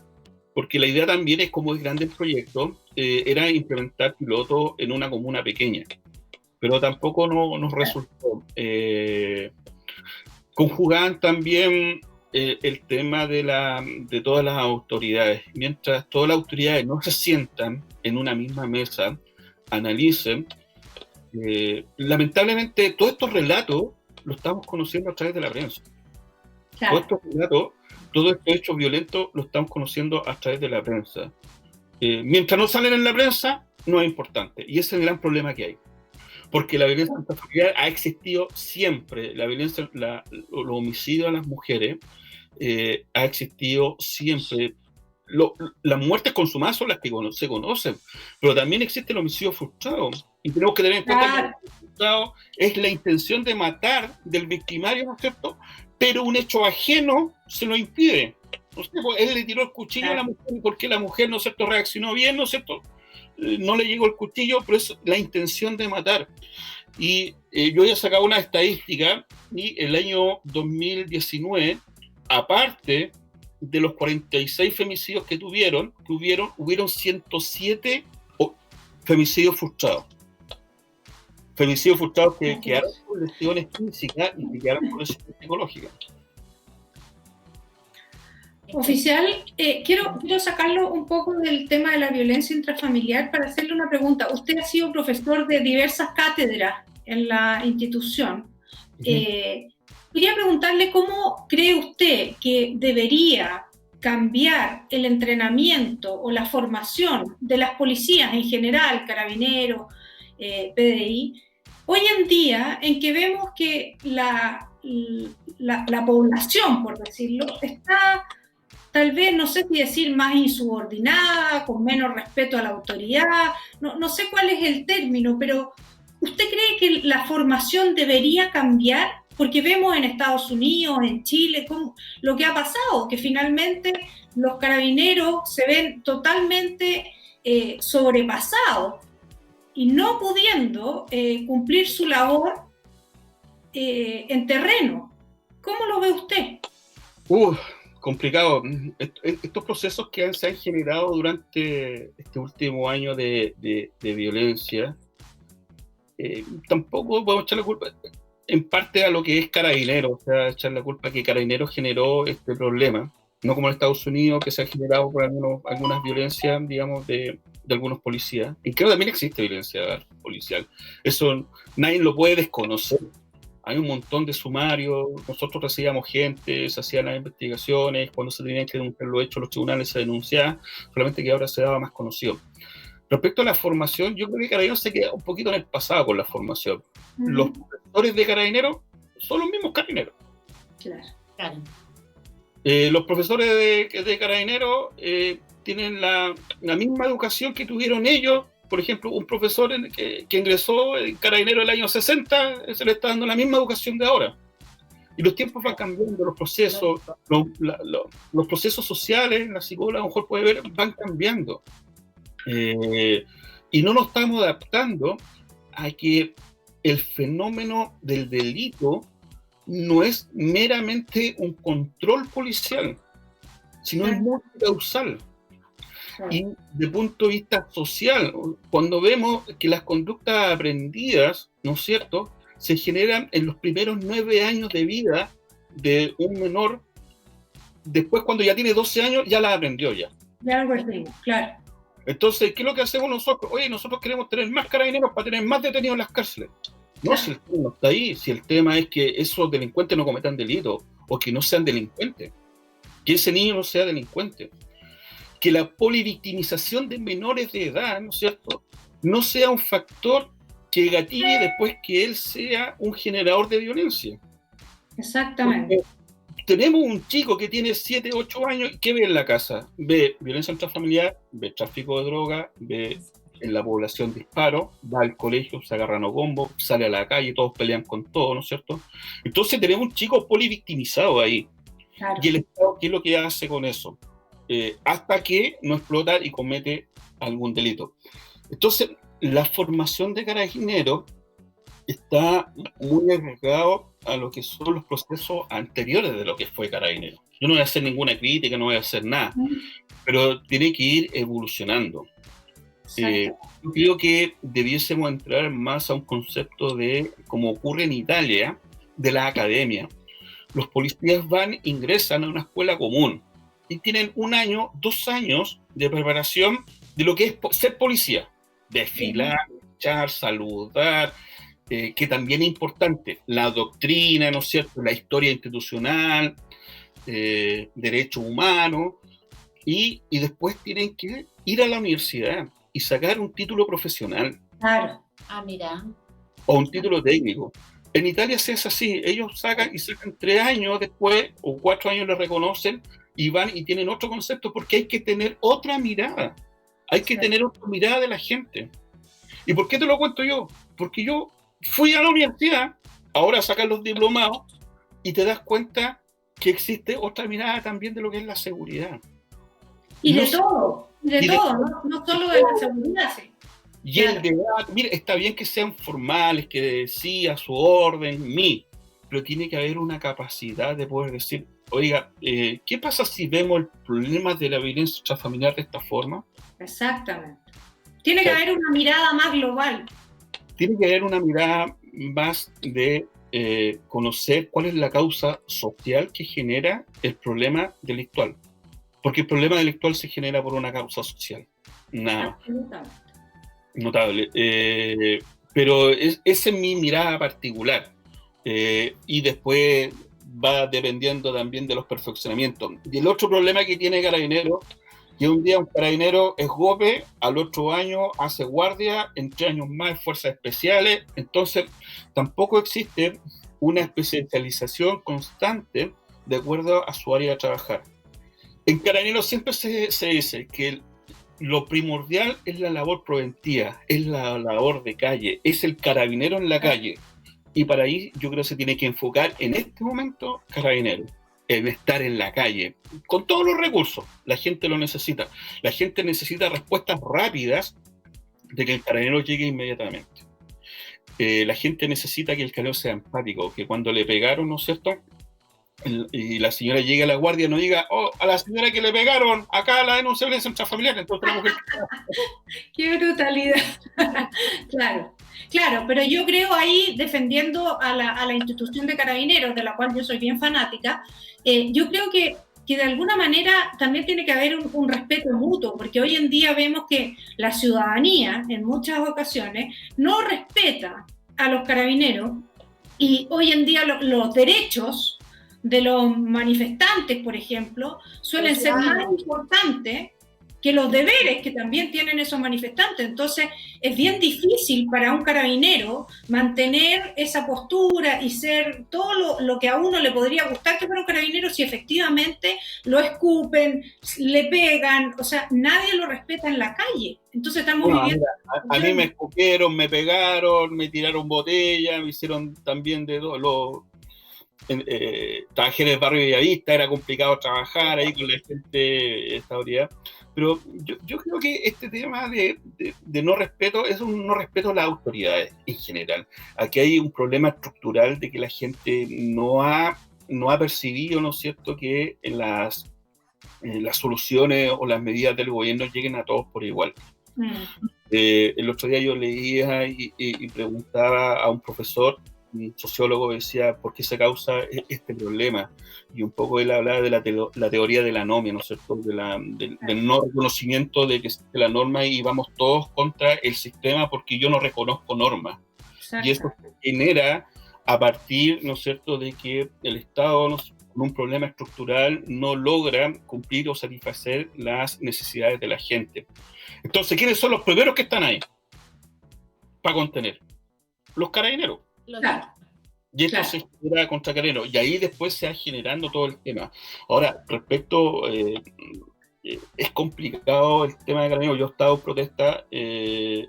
porque la idea también es, como es grande el proyecto, era implementar pilotos en una comuna pequeña, pero tampoco nos resultó. Conjugaban también el tema de todas las autoridades. Mientras todas las autoridades no se sientan en una misma mesa, analicen, lamentablemente todos estos relatos lo estamos conociendo a través de la prensa. Claro. Todos estos hechos violentos lo estamos conociendo a través de la prensa. Mientras no salen en la prensa, no es importante. Y ese es el gran problema que hay. Porque la violencia intrafamiliar ha existido siempre. La violencia, los homicidios a las mujeres ha existido siempre. Las muertes consumadas son las que se conocen, pero también existe el homicidio frustrado. Y tenemos que tener en cuenta que el homicidio frustrado es la intención de matar del victimario, ¿no es cierto? Pero un hecho ajeno se lo impide. No sé, pues, él le tiró el cuchillo a la mujer, y porque la mujer, ¿no es cierto?, reaccionó bien, ¿no es cierto?, no le llegó el cuchillo, pero es la intención de matar. Y yo había sacado una estadística, y el año 2019, aparte de los 46 femicidios que hubieron 107 femicidios frustrados. Femicidios frustrados que quedaron con lesiones físicas y que quedaron con lesiones psicológicas. Oficial, quiero sacarlo un poco del tema de la violencia intrafamiliar para hacerle una pregunta. Usted ha sido profesor de diversas cátedras en la institución. Quería preguntarle cómo cree usted que debería cambiar el entrenamiento o la formación de las policías en general, carabineros, PDI, hoy en día en que vemos que la población, por decirlo, está tal vez, no sé si decir más insubordinada, con menos respeto a la autoridad, no sé cuál es el término, pero ¿usted cree que la formación debería cambiar? Porque vemos en Estados Unidos, en Chile, lo que ha pasado, que finalmente los carabineros se ven totalmente sobrepasados y no pudiendo cumplir su labor en terreno. ¿Cómo lo ve usted? Complicado. Estos procesos que se han generado durante este último año de violencia, tampoco podemos echar la culpa en parte a lo que es Carabineros, o sea, echar la culpa que Carabineros generó este problema, no como en Estados Unidos, que se ha generado por algunas violencias, digamos, de algunos policías. Y creo que también existe violencia policial. Eso nadie lo puede desconocer. Hay un montón de sumarios, nosotros recibíamos gente, se hacían las investigaciones, cuando se tenían que denunciar los hechos, los tribunales se denunciaban, solamente que ahora se daba más conocido. Respecto a la formación, yo creo que Carabineros se queda un poquito en el pasado con la formación. Los profesores de Carabineros son los mismos Carabineros. Claro. Los profesores de Carabineros tienen la misma educación que tuvieron ellos. Por ejemplo, un profesor que ingresó en Carabineros el año 60, se le está dando la misma educación de ahora. Y los tiempos van cambiando, los procesos, los procesos sociales, la psicóloga a lo mejor puede ver, van cambiando. Y no nos estamos adaptando a que el fenómeno del delito no es meramente un control policial, sino es multicausal. Y desde el punto de vista social, cuando vemos que las conductas aprendidas, ¿no es cierto?, se generan en los primeros 9 años de vida de un menor, después cuando ya tiene 12 años ya las aprendió ya. Ya lo perdimos, claro. Entonces, ¿qué es lo que hacemos nosotros? Oye, nosotros queremos tener más carabineros para tener más detenidos en las cárceles. No, si el tema no está ahí, si el tema es que esos delincuentes no cometan delito, o que no sean delincuentes, que ese niño no sea delincuente, que la polivictimización de menores de edad, ¿no es cierto?, no sea un factor que gatille después que él sea un generador de violencia. Exactamente. Porque tenemos un chico que tiene 7, 8 años, ¿qué ve en la casa? Ve violencia intrafamiliar, ve tráfico de droga, ve en la población disparos, va al colegio, se agarran a combo, sale a la calle, todos pelean con todo, ¿no es cierto? Entonces tenemos un chico polivictimizado ahí. Claro. Y el Estado, ¿qué es lo que hace con eso? Hasta que no explota y comete algún delito. Entonces, la formación de carabineros está muy arriesgado a lo que son los procesos anteriores de lo que fue Carabineros. Yo no voy a hacer ninguna crítica, no voy a hacer nada, pero tiene que ir evolucionando. Yo creo que debiésemos entrar más a un concepto de, como ocurre en Italia, de la academia. Los policías ingresan a una escuela común y tienen 1 año, 2 años de preparación de lo que es ser policía. Desfilar, echar, saludar, que también es importante, la doctrina, ¿no es cierto?, la historia institucional, derechos humanos, y después tienen que ir a la universidad y sacar un título profesional. Claro. Ah, mira. O un título técnico. En Italia se hace así, ellos sacan 3 años después, o 4 años les reconocen, y van y tienen otro concepto, porque hay que tener otra mirada, hay que tener otra mirada de la gente. ¿Y por qué te lo cuento yo? Porque yo fui a la universidad, ahora sacan los diplomados, y te das cuenta que existe otra mirada también de lo que es la seguridad. Y de todo, no solo de la seguridad, sí. Y el debate, mire, está bien que sean formales, que sí, a su orden, pero tiene que haber una capacidad de poder decir, oiga, ¿qué pasa si vemos el problema de la violencia intrafamiliar de esta forma? Exactamente. Tiene que haber una mirada más global. Tiene que haber una mirada más de conocer cuál es la causa social que genera el problema delictual. Porque el problema delictual se genera por una causa social. Nada. Notable. Pero esa es mi mirada particular. Y después va dependiendo también de los perfeccionamientos. Y el otro problema que tiene Carabineros, que un día un carabinero es GOPE, al otro año hace guardia, en 3 años más fuerzas especiales. Entonces tampoco existe una especialización constante de acuerdo a su área de trabajar. En Carabineros siempre se dice que lo primordial es la labor preventiva, es la labor de calle, es el carabinero en la calle. Y para ahí yo creo que se tiene que enfocar en este momento Carabineros, en estar en la calle, con todos los recursos. La gente lo necesita. La gente necesita respuestas rápidas de que el carabinero llegue inmediatamente. La gente necesita que el carabinero sea empático, que cuando le pegaron, ¿no es cierto?, y la señora llegue a la guardia, no diga, oh, a la señora que le pegaron, acá la denuncia de violencia intrafamiliar, entonces tenemos que... ¡Qué brutalidad! Claro, pero yo creo ahí, defendiendo a la institución de Carabineros, de la cual yo soy bien fanática, yo creo que de alguna manera también tiene que haber un respeto mutuo, porque hoy en día vemos que la ciudadanía, en muchas ocasiones, no respeta a los carabineros, y hoy en día los derechos de los manifestantes, por ejemplo, suelen ser más importantes que los deberes que también tienen esos manifestantes. Entonces es bien difícil para un carabinero mantener esa postura y ser todo lo que a uno le podría gustar que para un carabinero, si efectivamente lo escupen, le pegan, o sea, nadie lo respeta en la calle. Entonces estamos viviendo... A mí me escupieron, me pegaron, me tiraron botellas, me hicieron también de todo. Trabajé en el barrio de Bellavista, era complicado trabajar ahí con la gente de esta autoridad, pero yo creo que este tema de no respeto es un no respeto a las autoridades en general. Aquí hay un problema estructural de que la gente no ha percibido, ¿no es cierto?, que las soluciones o las medidas del gobierno lleguen a todos por igual. El otro día yo leía y preguntaba a un profesor, un sociólogo, decía por qué se causa este problema, y un poco él hablaba de la teoría de la anomia, ¿no es cierto?, del no reconocimiento de que existe la norma y vamos todos contra el sistema porque yo no reconozco normas. Exacto. Y eso se genera a partir, ¿no es cierto?, de que el Estado, con un problema estructural, no logra cumplir o satisfacer las necesidades de la gente. Entonces, ¿quiénes son los primeros que están ahí para contener? Los carabineros. Claro. Y esto se genera contra Carabineros, y ahí después se va generando todo el tema. Ahora, respecto, es complicado el tema de Carabineros. Yo he estado en protesta y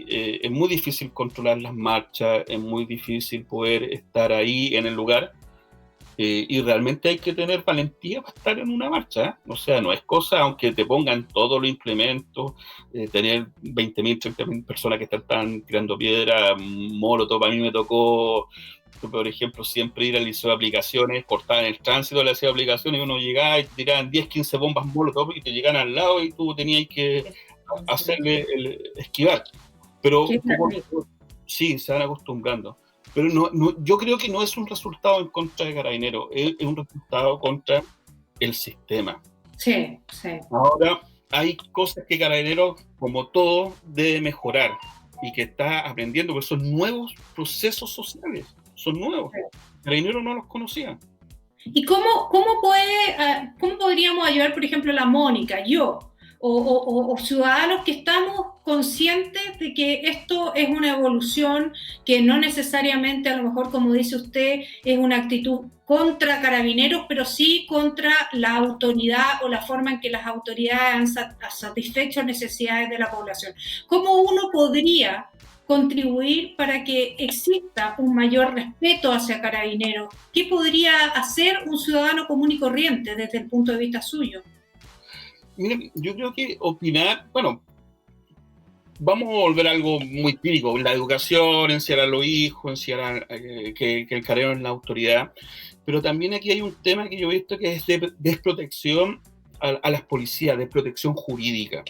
es muy difícil controlar las marchas, es muy difícil poder estar ahí en el lugar, y realmente hay que tener valentía para estar en una marcha, ¿eh? O sea, no es cosa, aunque te pongan todos los implementos, tener 20.000, 30.000 personas que están tirando piedra, molotov. A mí me tocó, por ejemplo, siempre ir al liceo de aplicaciones, cortaban el tránsito del liceo de aplicaciones, y uno llegaba y te tiraban 10, 15 bombas molotov y te llegaban al lado y tú tenías que hacerle esquivar. Pero sí, se van acostumbrando. Pero yo creo que no es un resultado en contra de Carabineros, es un resultado contra el sistema. Sí. Ahora, hay cosas que Carabineros, como todo, debe mejorar. y que está aprendiendo, porque son nuevos procesos sociales, son nuevos. Carabineros no los conocían. ¿Y cómo podríamos ayudar, por ejemplo, la Mónica, yo, o ciudadanos que estamos conscientes de que esto es una evolución, que no necesariamente, a lo mejor, como dice usted, es una actitud contra Carabineros, pero sí contra la autoridad o la forma en que las autoridades han satisfecho necesidades de la población? ¿Cómo uno podría contribuir para que exista un mayor respeto hacia Carabineros? ¿Qué podría hacer un ciudadano común y corriente desde el punto de vista suyo? Miren, yo creo que opinar, bueno, vamos a volver a algo muy típico, la educación, enseñar a los hijos, enseñar que el carabinero es la autoridad, pero también aquí hay un tema que yo he visto que es de desprotección a las policías, desprotección jurídica.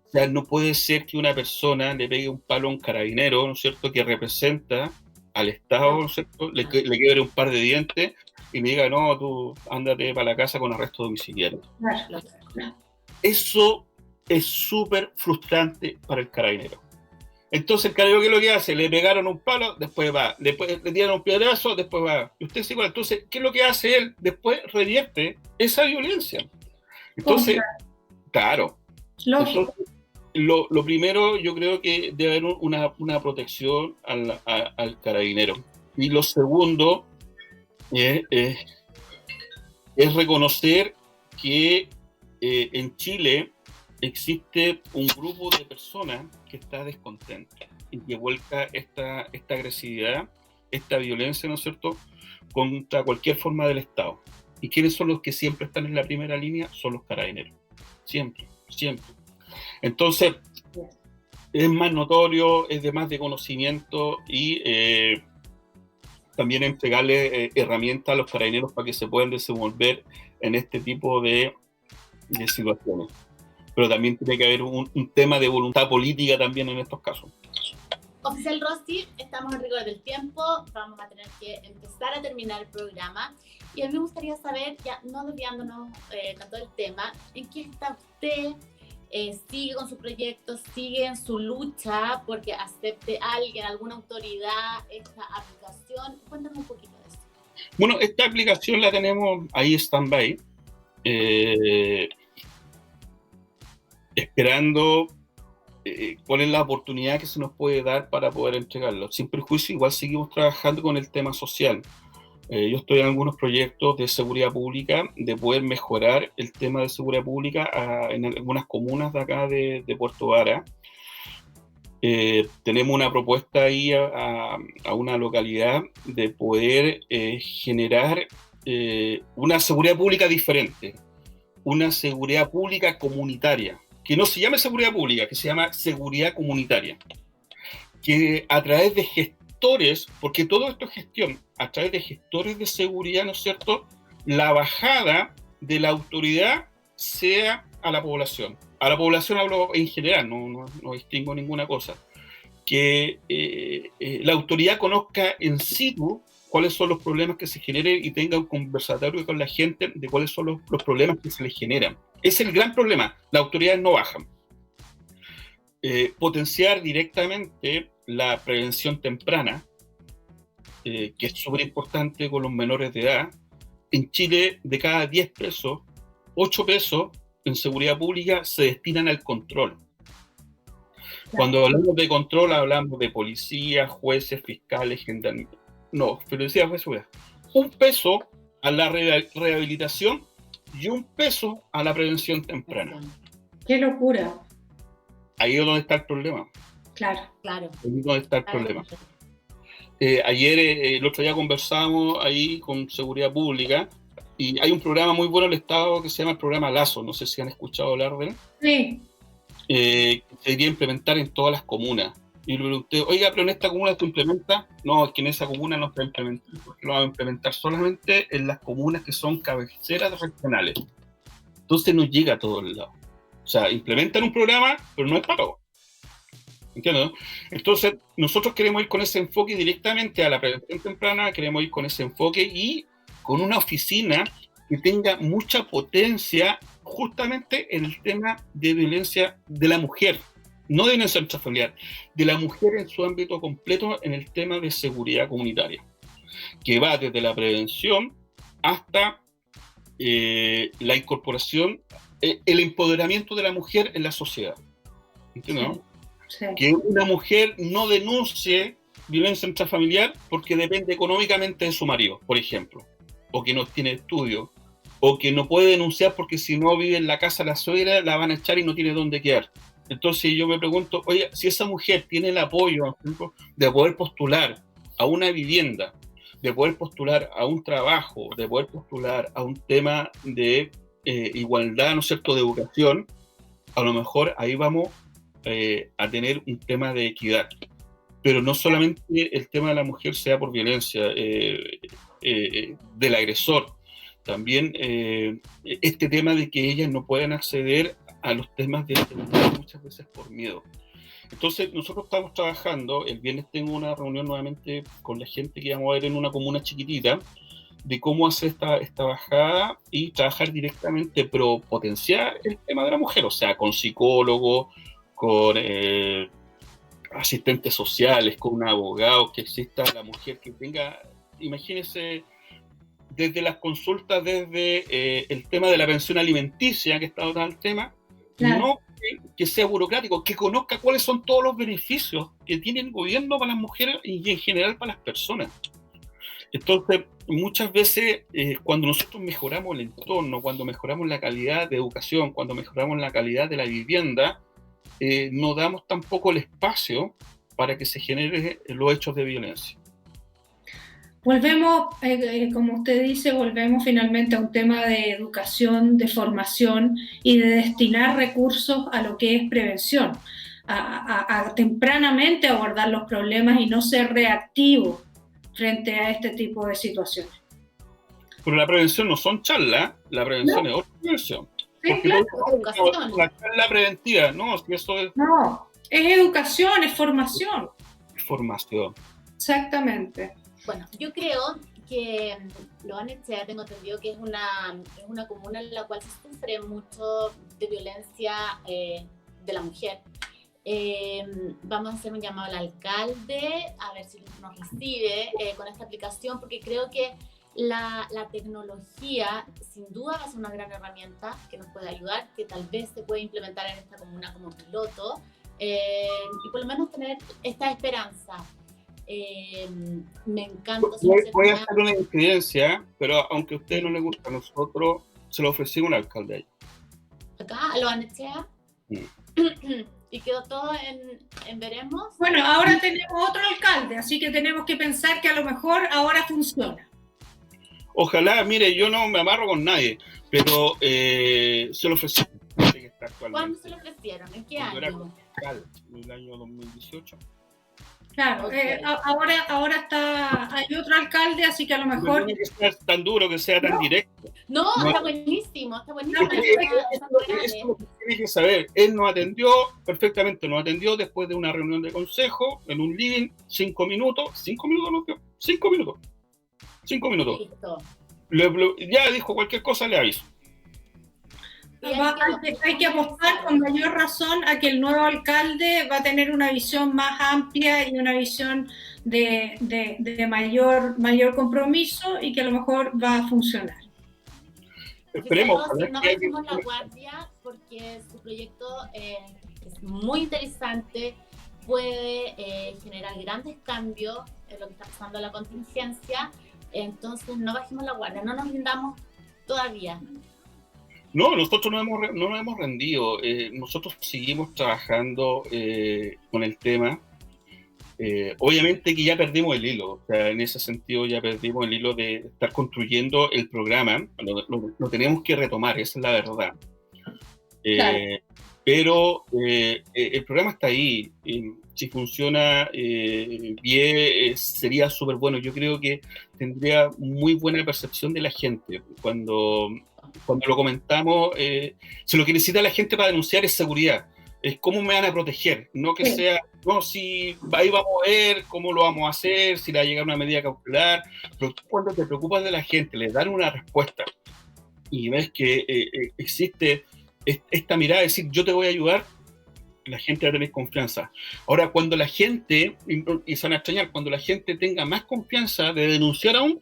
O sea, no puede ser que una persona le pegue un palo a un carabinero, ¿no es cierto?, que representa al Estado, ¿no es cierto?, le quiebre un par de dientes y le diga, no, tú ándate para la casa con arresto domiciliario. Eso es súper frustrante para el carabinero. Entonces el carabinero, ¿qué es lo que hace? Le pegaron un palo, después va. Después le dieron un piedrazo, después va. Y usted sigue. Entonces, ¿qué es lo que hace él? Después revierte esa violencia. Entonces, claro. Lógico. Entonces, lo primero, yo creo que debe haber una protección al carabinero. Y lo segundo es reconocer que en Chile existe un grupo de personas que está descontento y que vuelca esta agresividad, esta violencia, ¿no es cierto?, contra cualquier forma del Estado. ¿Y quiénes son los que siempre están en la primera línea? Son los carabineros. Siempre, siempre. Entonces, es más notorio, es de más de conocimiento y también entregarle herramientas a los carabineros para que se puedan desenvolver en este tipo de situaciones. Pero también tiene que haber un tema de voluntad política también en estos casos. Oficial Rossi, estamos en rigor del tiempo, vamos a tener que empezar a terminar el programa. Y a mí me gustaría saber, ya no desviándonos tanto del tema, ¿en qué está usted? ¿Sigue con su proyecto? ¿Sigue en su lucha porque acepte alguien, alguna autoridad, esta aplicación? Cuéntanos un poquito de eso. Bueno, esta aplicación la tenemos ahí stand-by, esperando cuál es la oportunidad que se nos puede dar para poder entregarlo. Sin perjuicio, igual seguimos trabajando con el tema social. Yo estoy en algunos proyectos de seguridad pública, de poder mejorar el tema de seguridad pública en algunas comunas de acá de Puerto Vara. Tenemos una propuesta ahí a una localidad de poder generar una seguridad pública diferente, una seguridad pública comunitaria, que no se llame seguridad pública, que se llama seguridad comunitaria, que a través de gestores, porque todo esto es gestión, a través de gestores de seguridad, ¿no es cierto?, la bajada de la autoridad sea a la población. A la población hablo en general, no distingo ninguna cosa. Que la autoridad conozca en situ cuáles son los problemas que se generen y tenga un conversatorio con la gente de cuáles son los problemas que se les generan. Es el gran problema, las autoridades no bajan. Potenciar directamente la prevención temprana, que es súper importante con los menores de edad. En Chile, de cada 10 pesos, 8 pesos en seguridad pública se destinan al control. Cuando hablamos de control, hablamos de policías, jueces, fiscales, gendarmería. No, policía, jueces, un peso a la rehabilitación y un peso a la prevención temprana. ¡Qué locura! Ahí es donde está el problema. Claro. Ahí es donde está el problema. Ayer, el otro día conversamos ahí con seguridad pública y hay un programa muy bueno del Estado que se llama el programa Lazo. No sé si han escuchado hablar de él. Sí. Que se debería implementar en todas las comunas. Y le pregunté, oiga, pero en esta comuna esto implementa. No, es que en esa comuna no está implementado, porque lo va a implementar solamente en las comunas que son cabeceras regionales. Entonces no llega a todos lados. O sea, implementan un programa, pero no es para todos. ¿Entiendes? Entonces, nosotros queremos ir con ese enfoque directamente a la prevención temprana, queremos ir con ese enfoque y con una oficina que tenga mucha potencia justamente en el tema de violencia de la mujer. no de violencia intrafamiliar, de la mujer en su ámbito completo en el tema de seguridad comunitaria, que va desde la prevención hasta la incorporación, el empoderamiento de la mujer en la sociedad. ¿Entiendes? Sí. Que una mujer no denuncie violencia intrafamiliar porque depende económicamente de su marido, por ejemplo, o que no tiene estudio, o que no puede denunciar porque si no vive en la casa de la suegra la van a echar y no tiene dónde quedar. Entonces yo me pregunto, oye, si esa mujer tiene el apoyo, por ejemplo, de poder postular a una vivienda, de poder postular a un trabajo, de poder postular a un tema de igualdad, ¿no es cierto?, de educación, a lo mejor ahí vamos a tener un tema de equidad. Pero no solamente el tema de la mujer sea por violencia del agresor, también este tema de que ellas no puedan acceder a los temas de seguridad muchas veces por miedo. Entonces nosotros estamos trabajando, el viernes tengo una reunión nuevamente con la gente que vamos a ver en una comuna chiquitita, de cómo hacer esta bajada y trabajar directamente, pero potenciar el tema de la mujer, o sea, con psicólogos, con asistentes sociales, con un abogado, que exista la mujer que tenga, imagínense, desde las consultas, desde el tema de la pensión alimenticia, que está ahora el tema, Claro. no que sea burocrático, que conozca cuáles son todos los beneficios que tiene el gobierno para las mujeres y en general para las personas. Entonces, muchas veces, cuando nosotros mejoramos el entorno, cuando mejoramos la calidad de educación, cuando mejoramos la calidad de la vivienda, no damos tampoco el espacio para que se generen los hechos de violencia. Volvemos, como usted dice, volvemos finalmente a un tema de educación, de formación y de destinar recursos a lo que es prevención, a tempranamente abordar los problemas y no ser reactivo frente a este tipo de situaciones. Pero la prevención no son charlas, la prevención es otra prevención. Sí, Porque claro. la charla preventiva, no, si eso es No, es educación, es formación. formación. Exactamente. Bueno, yo creo que Loanechea, tengo entendido que es una comuna en la cual se sufre mucho de violencia de la mujer. Vamos a hacer un llamado al alcalde a ver si nos recibe con esta aplicación, porque creo que la tecnología sin duda va a ser una gran herramienta que nos puede ayudar, que tal vez se puede implementar en esta comuna como piloto, y por lo menos tener esta esperanza. Me encanta. Voy a hacer una incidencia, pero aunque a usted no le gusta, nosotros se lo ofrecimos al alcalde ahí. Acá, a Loanechea. Sí. Y quedó todo en veremos. Bueno, ahora tenemos otro alcalde, así que tenemos que pensar que a lo mejor ahora funciona. Ojalá, mire, yo no me amarro con nadie, pero se lo ofrecimos. ¿Cuándo se lo ofrecieron? ¿En qué Cuando era año? concejal, en el año 2018. Claro, Okay. ahora hay otro alcalde, así que a lo No mejor... tiene que ser tan duro, que sea tan directo. No, No. está buenísimo, está buenísimo. Eso es lo que tiene que saber. Él nos atendió perfectamente, nos atendió después de una reunión de consejo, en un living, 5 minutos. 5 minutos nos dio. 5 minutos. 5 minutos. Listo. Ya dijo cualquier cosa, le aviso. Hay que apostar con mayor razón a que el nuevo alcalde va a tener una visión más amplia y una visión de mayor compromiso y que a lo mejor va a funcionar. Esperemos. No bajemos la guardia porque su proyecto es muy interesante, puede generar grandes cambios en lo que está pasando en la contingencia, entonces no bajemos la guardia, no nos rindamos todavía. No, nosotros no nos hemos rendido. Nosotros seguimos trabajando con el tema. Obviamente que ya perdimos el hilo. O sea, en ese sentido ya perdimos el hilo de estar construyendo el programa. Lo tenemos que retomar, esa es la verdad. Claro. Pero el programa está ahí. Si funciona bien, sería súper bueno. Yo creo que tendría muy buena percepción de la gente. Cuando lo comentamos, si lo que necesita la gente para denunciar es seguridad. Es cómo me van a proteger, no que sea, no, si ahí vamos a ver cómo lo vamos a hacer, si le va a llegar una medida cautelar, pero cuando te preocupas de la gente, les dan una respuesta y ves que existe esta mirada de decir, yo te voy a ayudar, la gente va a tener confianza. Ahora, cuando la gente, y se van a extrañar, cuando la gente tenga más confianza de denunciar aún,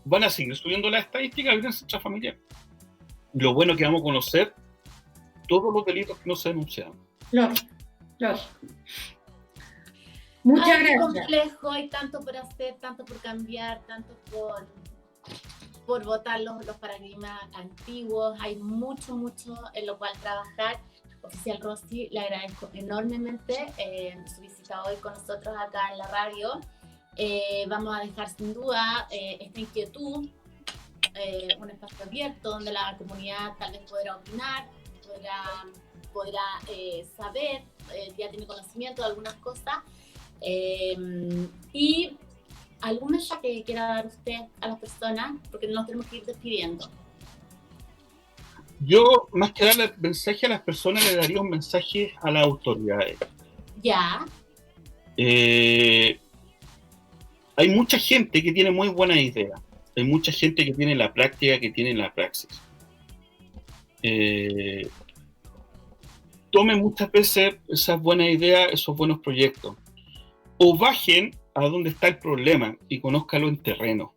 van a seguir subiendo las estadísticas de violencia intrafamiliar. Y lo bueno es que vamos a conocer todos los delitos que no se denunciaron. Lógico. Muchas gracias. Complejo, hay tanto por hacer, tanto por cambiar, tanto por votar los paradigmas antiguos. Hay mucho en lo cual trabajar. Oficial Rossi, le agradezco enormemente su visita hoy con nosotros acá en la radio. Vamos a dejar sin duda esta inquietud, un espacio abierto donde la comunidad tal vez podrá opinar, podrá saber, ya tiene conocimiento de algunas cosas. Y algún mensaje que quiera dar usted a las personas, porque nos tenemos que ir despidiendo. Yo, más que darle mensaje a las personas, le daría un mensaje a las autoridades. Ya. Hay mucha gente que tiene muy buenas ideas. Hay mucha gente que tiene la práctica, que tiene la praxis. Tomen muchas veces esas buenas ideas, esos buenos proyectos. O bajen a donde está el problema y conózcalo en terreno.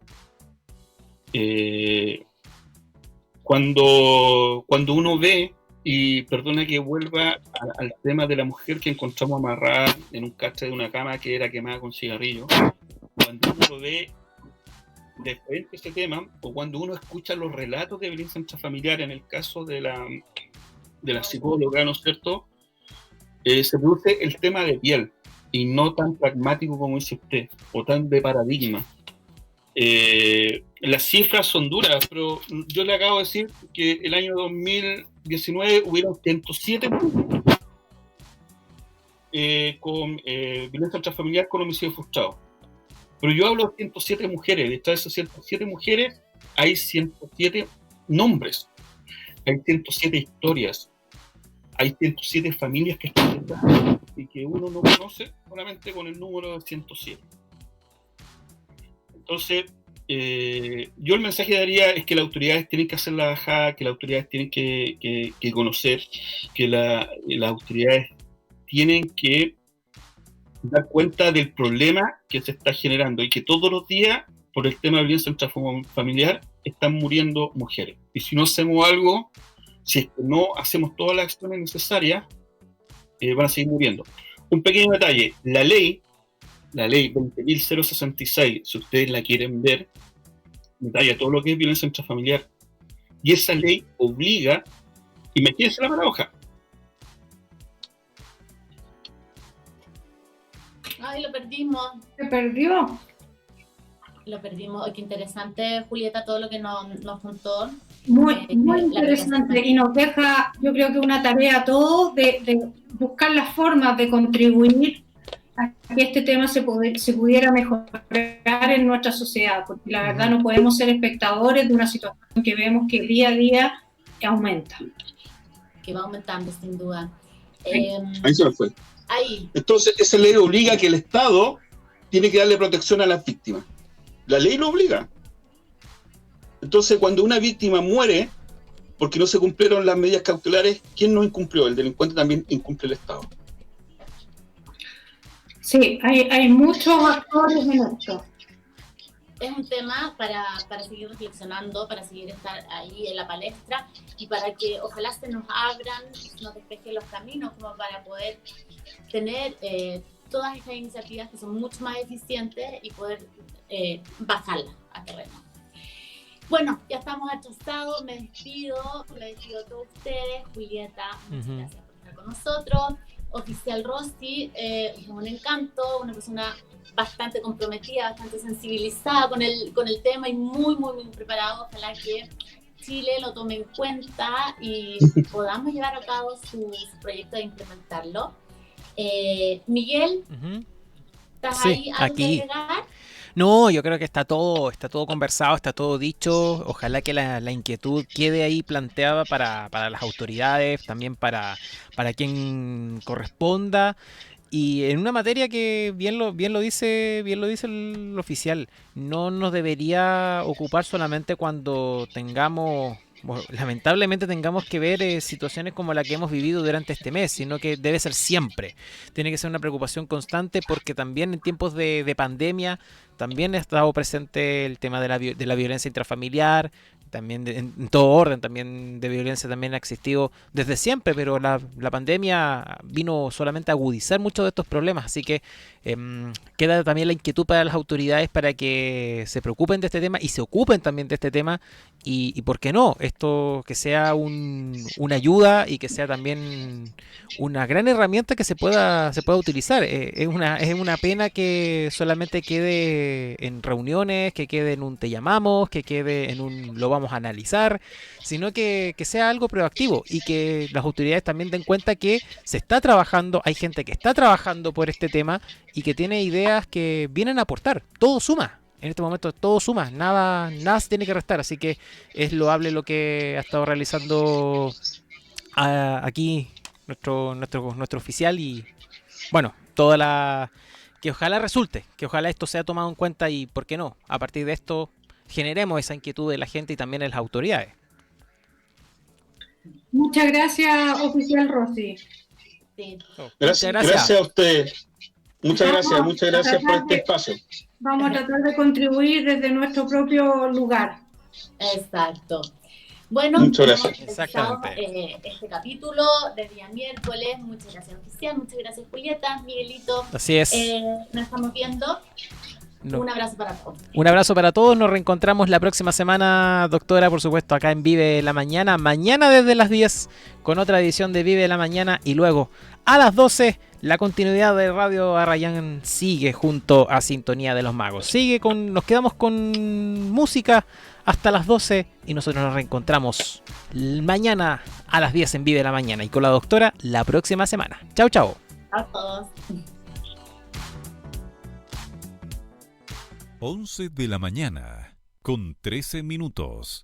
Cuando uno ve, y perdona que vuelva al tema de la mujer que encontramos amarrada en un castre de una cama que era quemada con cigarrillo, cuando uno lo ve de frente a este tema, o cuando uno escucha los relatos de violencia intrafamiliar en el caso de la psicóloga, ¿no es cierto? Se produce el tema de piel, y no tan pragmático como dice usted, o tan de paradigma. Las cifras son duras, pero yo le acabo de decir que el año 2019 hubieron 107 con violencia intrafamiliar con homicidio frustrado. Pero yo hablo de 107 mujeres. Detrás de esas 107 mujeres hay 107 nombres, hay 107 historias, hay 107 familias que están detrás y que uno no conoce solamente con el número de 107. Entonces, yo el mensaje que daría es que las autoridades tienen que hacer la bajada, que las autoridades tienen que conocer, que las autoridades tienen que dar cuenta del problema que se está generando y que todos los días, por el tema de violencia intrafamiliar, están muriendo mujeres. Y si no hacemos algo, si es que no hacemos todas las acciones necesarias, van a seguir muriendo. Un pequeño detalle, la ley 20.066, si ustedes la quieren ver, detalla todo lo que es violencia intrafamiliar. Y esa ley obliga, imagínense la paradoja. Ay, lo perdimos. ¿Se perdió? Lo perdimos. Ay, qué interesante, Julieta, todo lo que nos contó. Muy interesante, y nos deja, yo creo que una tarea a todos de buscar las formas de contribuir a que este tema se pudiera mejorar en nuestra sociedad, porque la verdad no podemos ser espectadores de una situación que vemos que día a día aumenta. Que va aumentando, sin duda. Ahí se me fue. Ahí. Entonces, esa ley obliga que el Estado tiene que darle protección a las víctimas. La ley lo obliga. Entonces, cuando una víctima muere porque no se cumplieron las medidas cautelares, ¿quién no incumplió? El delincuente también incumple el Estado. Sí, hay muchos actores en esto. Es un tema para seguir reflexionando, para seguir estar ahí en la palestra y para que ojalá se nos abran, nos despejen los caminos como para poder tener todas estas iniciativas que son mucho más eficientes y poder bajarlas a terreno. Bueno, ya estamos atrasados, me despido a todos ustedes. Julieta, muchas gracias por estar con nosotros. Oficial Rossi, es un encanto, una persona bastante comprometida, bastante sensibilizada con el tema y muy preparado. Ojalá que Chile lo tome en cuenta y podamos llevar a cabo su proyecto de implementarlo. Miguel, ¿estás ahí? ¿Algo que agregar? No, yo creo que está todo conversado, está todo dicho. Ojalá que la inquietud quede ahí planteada para las autoridades, también para quien corresponda. Y en una materia que bien lo dice el oficial, no nos debería ocupar solamente cuando tengamos lamentablemente tengamos que ver situaciones como la que hemos vivido durante este mes, sino que debe ser siempre. Tiene que ser una preocupación constante porque también en tiempos de pandemia también ha estado presente el tema de la violencia intrafamiliar, también en todo orden, también de violencia también ha existido desde siempre, pero la pandemia vino solamente a agudizar muchos de estos problemas, así que queda también la inquietud para las autoridades para que se preocupen de este tema y se ocupen también de este tema y ¿por qué no? Esto que sea una ayuda y que sea también una gran herramienta que se pueda utilizar. Es una pena que solamente quede en reuniones, que quede en un te llamamos, que quede en un lo vamos a analizar, sino que sea algo proactivo y que las autoridades también den cuenta que se está trabajando, hay gente que está trabajando por este tema y que tiene ideas que vienen a aportar. Todo suma. En este momento todo suma, nada se tiene que restar, así que es loable lo que ha estado realizando aquí nuestro oficial y bueno, que ojalá resulte, que ojalá esto sea tomado en cuenta y por qué no, a partir de esto generemos esa inquietud de la gente y también de las autoridades. Muchas gracias, oficial Rossi. Sí. Gracias a usted. Muchas gracias por este espacio. Vamos a tratar de contribuir desde nuestro propio lugar. Exacto. Bueno, muchas gracias. Hemos empezado, este capítulo de día miércoles. Muchas gracias, oficial. Muchas gracias, Julieta, Miguelito. Así es. Nos estamos viendo. No. Un abrazo para todos. Un abrazo para todos. Nos reencontramos la próxima semana, doctora, por supuesto, acá en Vive la Mañana. Mañana desde las 10 con otra edición de Vive la Mañana y luego a las 12 la continuidad de Radio Arrayán sigue junto a Sintonía de los Magos. Nos quedamos con música hasta las 12 y nosotros nos reencontramos mañana a las 10 en Vive la Mañana y con la doctora la próxima semana. Chau, chau. A todos. 11 de la mañana, con 13 minutos.